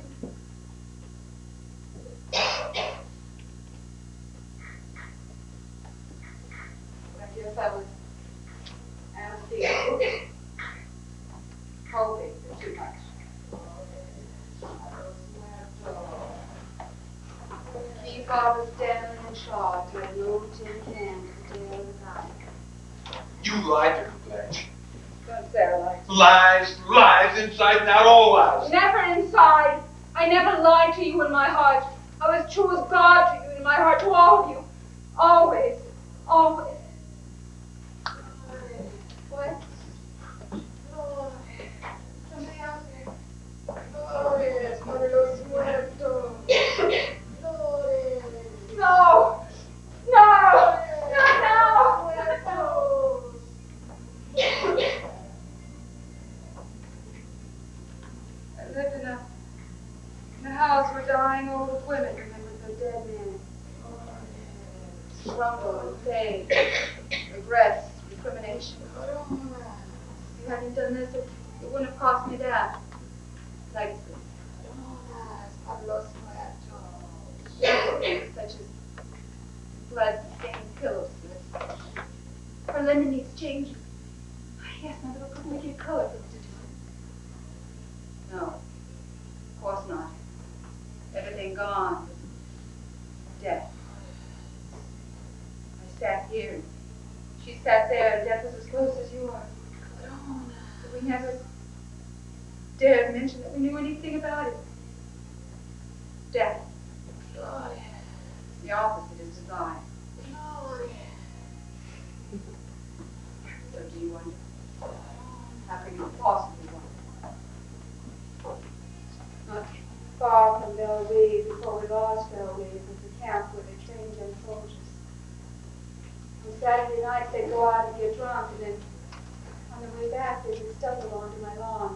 guess I was hoping for too much. Keep all the Stanley and Shaw to a little tin can to the tail of the night. You lied to her, Blanche. Don't say I lied. Lies, lies, inside and out, all lies. Never inside. I never lied to you in my heart. I was true as God to you in my heart, to all of you. Always. Always. What? Somebody out there. Flores, por los muertos. Flores. No! No! Not now! I lived in a house where dying old women remembered their dead men. Struggle and pain, regrets, recrimination. If you hadn't done this, it wouldn't have cost me that. Legacy. Such as blood-stained pillow slips. Her linen needs changing. Yes, Mother, but couldn't we get color for it to do it? No, of course not. Everything gone. Death. I sat here, and she sat there, and death was as close as you are. But we never dared mention that we knew anything about it. Death. The opposite is desire. So do you wonder? How can you possibly wonder? Not far from Bellevue, before we lost Bellevue, was the camp where they trained young soldiers. On Saturday nights they'd go out and get drunk, and then on the way back they would stumble onto my lawn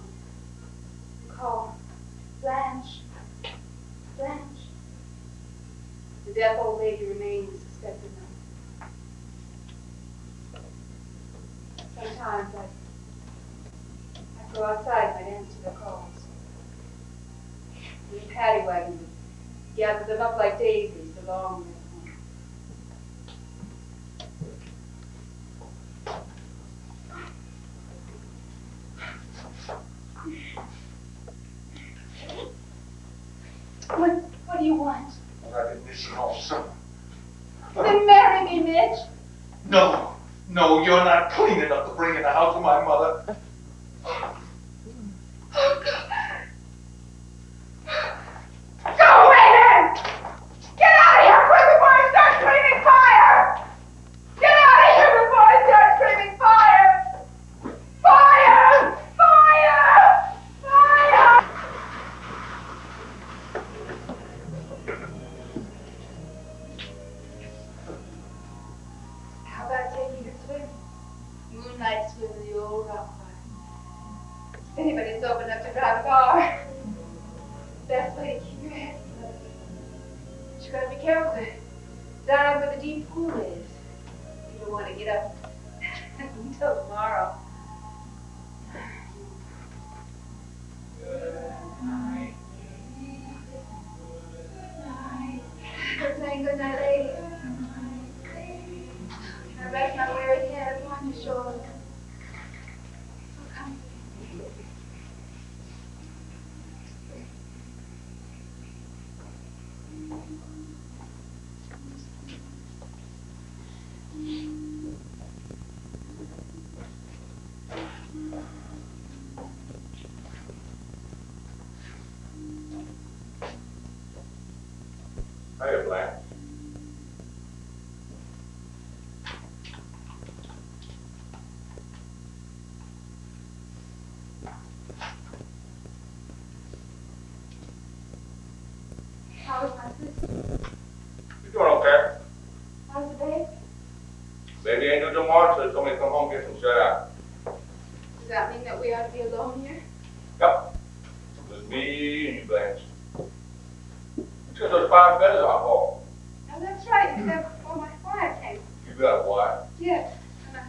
and call, Blanche, Blanche. The deaf old lady remained and suspected nothing. Sometimes I'd go outside and I'd answer their calls. In the paddy wagon would gather them up like daisies the long way home. What do you want? I've been missing all summer. Then marry me, Mitch. No, no, you're not clean enough to bring in the house of my mother. Go away then! Get out of here quick before I start screaming fire! Get out of here before I start screaming fire! Fire! Fire! Fire! How about taking a swim? Moonlight swim in the old rock fire. If anybody's old enough to drive a car, best way to keep your head afloat. But you gotta be careful down where the deep pool is. You don't want to get up until tomorrow. Good night. We're saying good night, ladies. I rest my weary head upon your shoulder. So comfy. Hiya, Blanche. How is my sister? You doing okay? How's the baby? Baby ain't due till March, so told me to come home and get some shut out. Does that mean that we ought to be alone here? Yep. Just me and you, Blanche. You took those 5 feathers off, Paul. Oh, that's right. You said before my fire came. You got a wife? Yes. An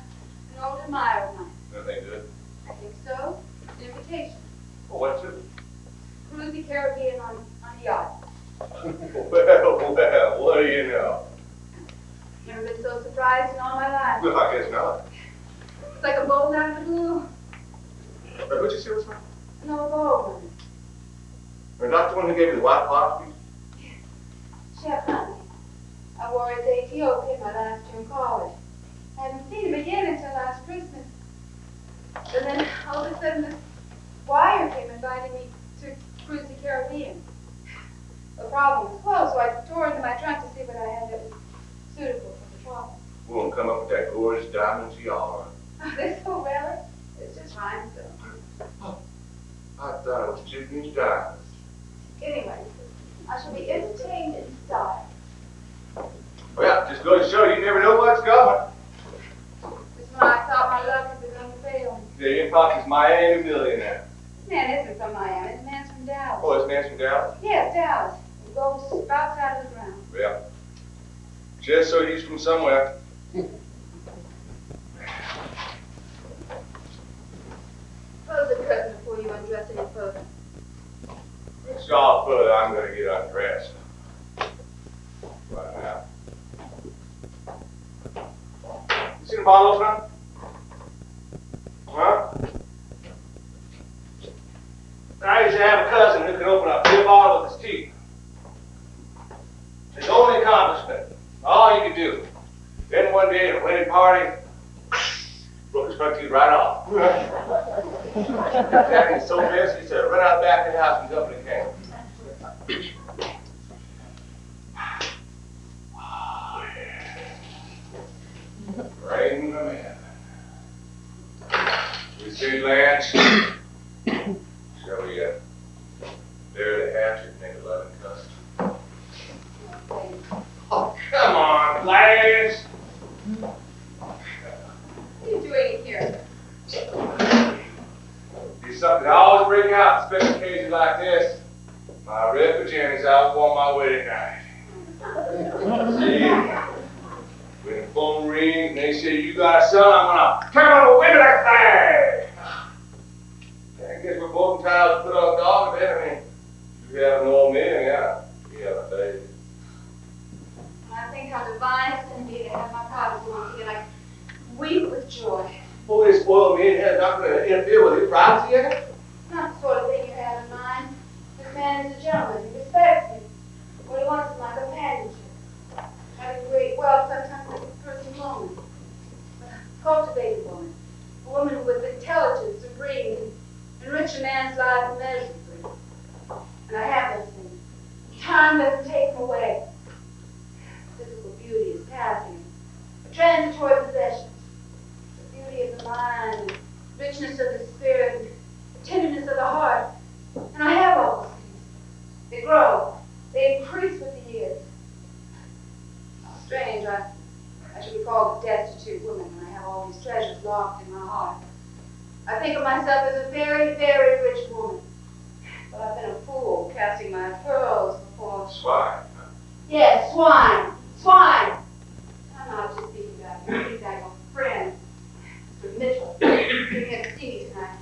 old admirer of mine. Anything good? I think so. An invitation. Well, what's it? Cruise the Caribbean on a yacht. Well, what do you know? Never been so surprised in all my life. Well, I guess not. It's like a bolt out of the blue. What'd you say was wrong? No bolt. Or not the one who gave you the white box? Chef Honey. I wore his ATO pin my last year in college. I hadn't seen him again until last Christmas. And then all of a sudden this wire came inviting me to cruise the Caribbean. The problem was closed, so I tore into my trunk to see what I had that was suitable for the travel. We'll come up with that gorgeous diamond tiara. Oh, they're so rare. It's just rhinestone. I thought it was 2-inch diamonds. Anyway, I shall be entertained in style. Well, just go to show you never know what's coming. This is when I thought my luck had begun to fail me. The Impop is Miami millionaire. This man isn't from Miami. This man's from Dallas. Oh, this man's from Dallas? Yes, Dallas. The gold sprouts out of the ground. Yeah. Just so he's from somewhere. Close the curtain before you undress any further. It's all further. I'm going to get undressed. Right now. You seen a bottle opener? Huh? I used to have a cousin who could open a beer bottle with his teeth. His only accomplishment. All he could do. Then one day at a wedding party, broke his front teeth right off. That is so messy, he said, run out back of the house and company came. Oh, yeah. Rain the man. We see Lance. Shall we bury the hatchet and make a loving custom? Oh, come on, Lance. What are you doing here? There's something I always bring out on special occasions like this. My red pajamas out for my wedding night. See? When the phone rings and they say you got a son, I'm gonna turn on the women like that. I guess we're both entitled to put on a dog bed. I mean, you have an old man, yeah. You have a baby. I think how divine it's going to be to have my prodigal once again. I weep with joy. Boy, this spoiled man is not going to interfere with his privacy, is it? Not the sort of thing you have in mind. This man is a gentleman. He respects me. What he wants is my companionship. Having great wealth sometimes makes a person lonely. A cultivated woman. A woman with intelligence and breeding can enrich a man's life immeasurably. And I have those things. Time doesn't take them away. Physical beauty is passing. A transitory possession. The beauty of the mind, and richness of the spirit, and tenderness of the heart. And I have all those things. They grow. They increase with the years. How strange. I should be called a destitute woman when I have all these treasures locked in my heart. I think of myself as a very, very rich woman. But I've been a fool casting my pearls before. Swine. Yes, swine. Swine. I'm not just speaking about you. He's like a friend. Mr. Mitchell. He came to see me tonight.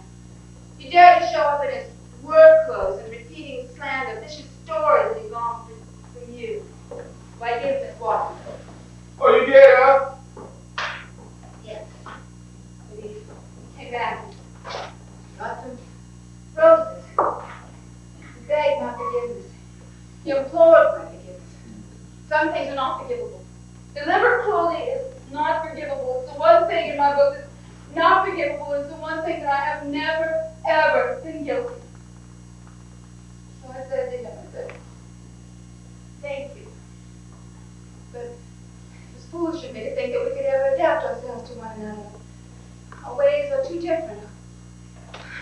He dared to show up in his work clothes and repeating slander, vicious stories that he'd gone from you. Why, I gave Miss Watson. Oh, you did, huh? Yes. But he came back and got some roses. He begged my forgiveness. He implored my forgiveness. Some things are not forgivable. Deliberate cruelty is not forgivable. It's the one thing in my book that's not forgivable. It's the one thing that I have never, ever been guilty. So I said to him, I said, thank you. But it was foolish of me to think that we could ever adapt ourselves to one another. Our ways are too different.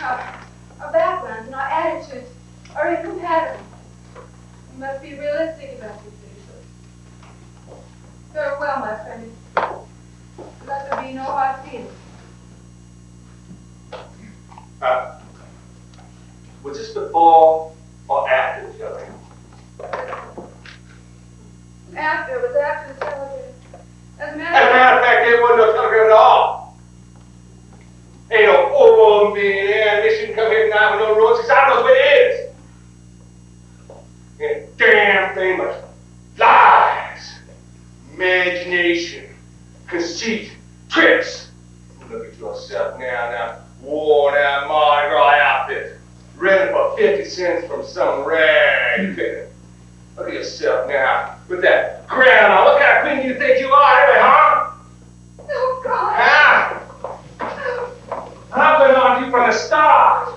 Our backgrounds and our attitudes are incompatible. We must be realistic about these things. Farewell, my friend. Let there be no hard feelings. Was this before or after the killing? After, it was after the telegram. As a As a matter matter of fact, there wasn't no telegram at all. Ain't no old millionaire. They shouldn't come here tonight with no rules, because I know what it is. And damn famous lies, imagination. conceit, tricks. Look at yourself now, worn out Mardi Gras outfit, rented for 50 cents from some rag picker. Look at yourself now, with that crown on. What kind of queen do you think you are, anyway, huh? Oh, God. Huh? I've been on you from the start.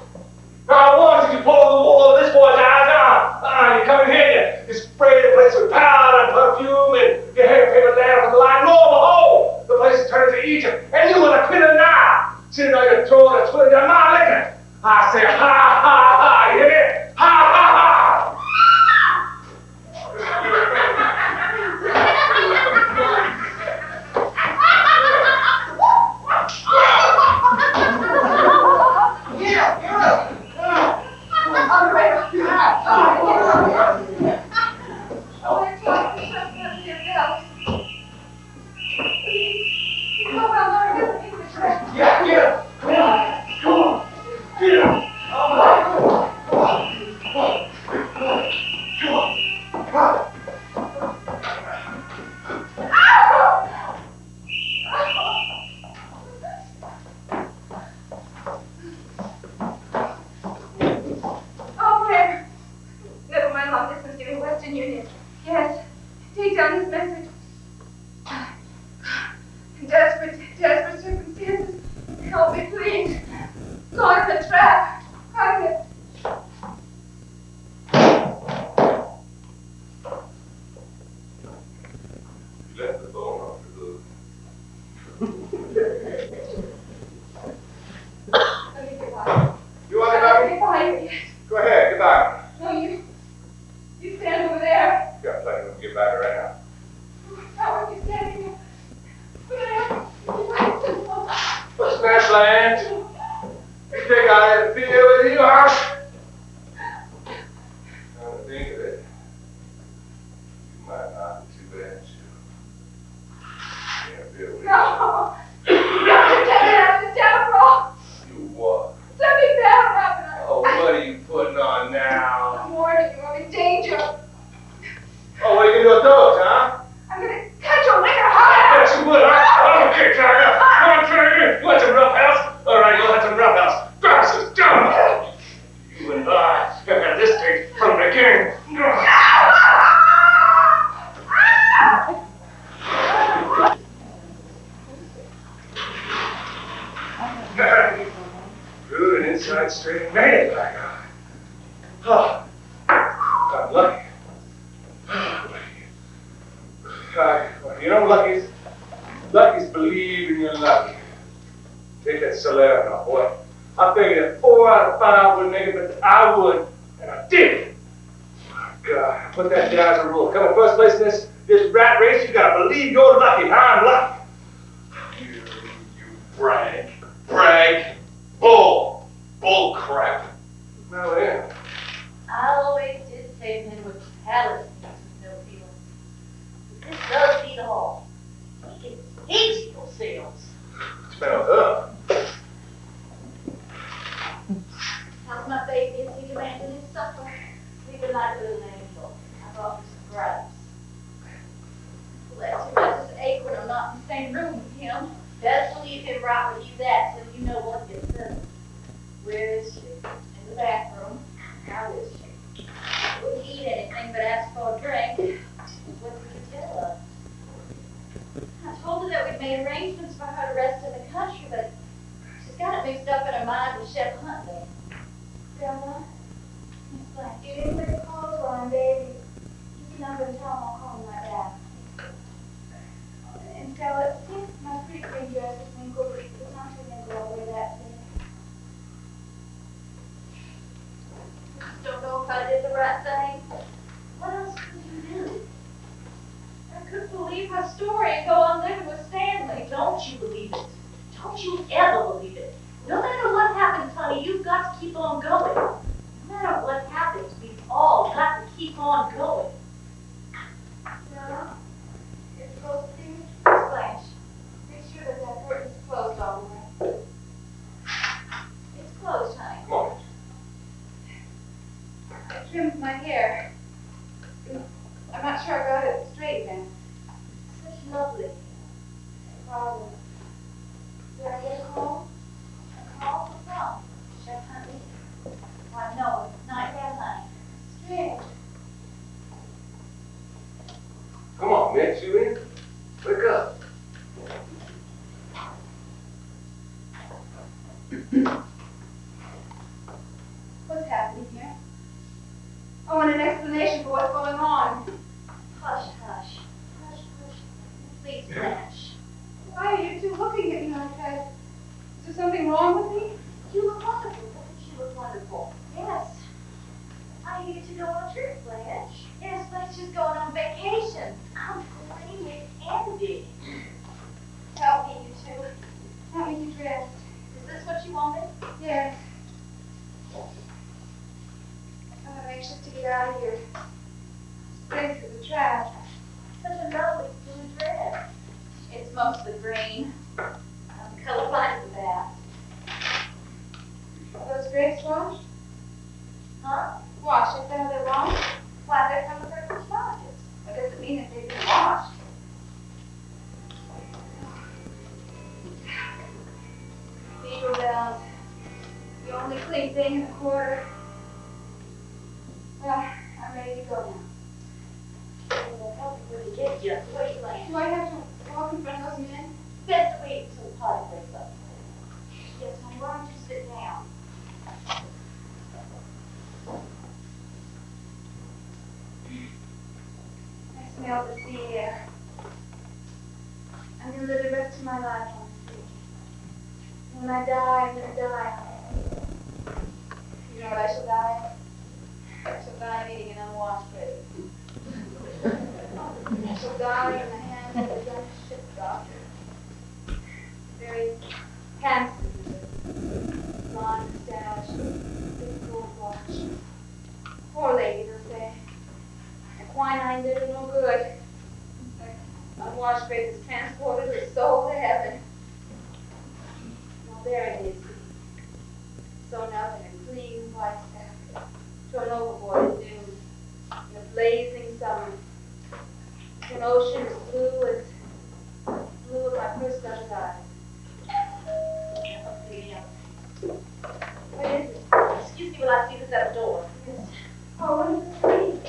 I wanted you to pull the wool over this boy's eyes on. You come in here, you spray the place with powder and perfume, and your hair paper down from the line. Lo and behold, the place is turned into Egypt, and you want to quit it now. Sitting on your throne and twiddling your mind, looking at it. I say, ha, ha, ha, you hear me? Ha, ha, ha. Blanche, Why are you two looking at me like that? Is there something wrong with me? you look wonderful. Doesn't she look wonderful? Yes. I need to go on a trip, Blanche. Yes, Blanche is going on vacation. I'm going with Andy. Help me, you two. Help me get dressed. Is this what you wanted? Yes. I'm anxious to get out of here. This place is a trap. Such a lovely blue dress. It's mostly green. I'm colorblind to that. Are those grapes washed? Huh? Washed. Is that how they're washed? Why, they're from the Christmas market. That doesn't mean that they've been washed. Cathedral bells. The only clean thing in the quarter. Well, I'm ready to go now. It'll help you when you get you. Where you laying? Do I have to walk in front of those men? Best to wait until the party breaks up. Yes, honey, why don't you sit down? I smell the sea air. I'm gonna live the rest of my life on the sea. When I die, I'm gonna die on the sea. You know what I shall die? I shall die eating an unwashed baby. I shall die in the hands of a young ship doctor. Very handsome, with blonde mustache, big gold watch. Poor lady, they'll say. The quinine did her no good. The unwashed baby is transported her soul to heaven. Well, there it is. Sewn up in a clean white sack, thrown overboard at noon, in a blazing summer, to an ocean as blue as my first love's eyes. What is it? Excuse me while I see this at the door. Yes. Oh, what is this reading?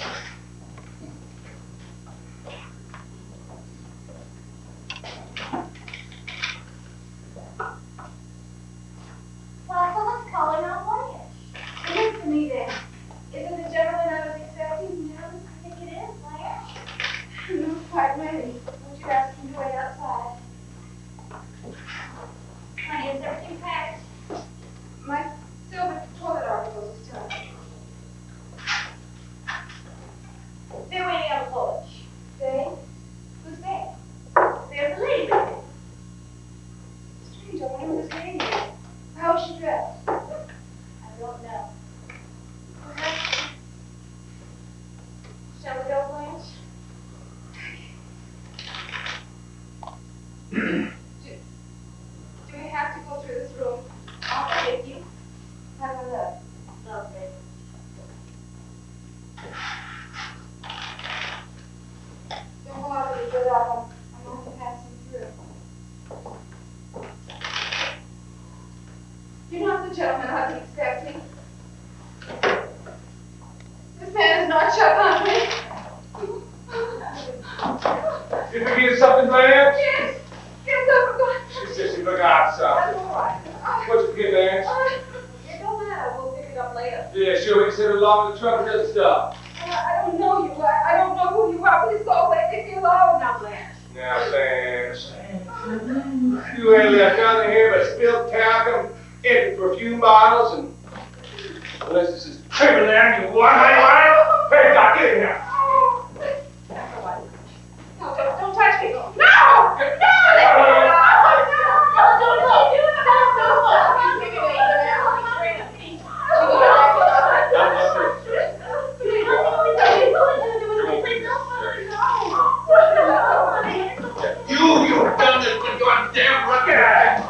Why, someone's calling on Blanche. Give it to me then. Is it the gentleman I was expecting? No, I think it is, Blanche. I'm not quite ready. Would you ask him to wait outside? Honey, is everything packed? My silver toilet articles is tied. They're waiting on the porch. They? Who's they? There's a lady with it. Strange, I wonder who this lady is. How is she dressed? I don't know. Perhaps. Shall we go, Blanche? Do we have to go through this room? I'll take you. How do I look? Lovely. Don't go out of the good up. I'm only passing through. You're not the gentleman I've been expecting. This man is not Chuck Huntley. You forget something, Blanche? Yes. Yes, I forgot. She said she forgot something. That's all right. What'd you forget, Blanche? It don't matter. We'll pick it up later. Yeah, sure, we can sit along in the truck and other stuff. I don't know you. I don't know who you are. Please go away. Leave me alone now, Blanche. Now, Blanche, you ain't left nothing here but spilled talcum, empty perfume bottles, and unless this is Timberland, you want, honey, hey, Doc, get in here. That's all right. No, don't touch me. No! No! Let me go. You done this with your damn record.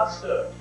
disturbed.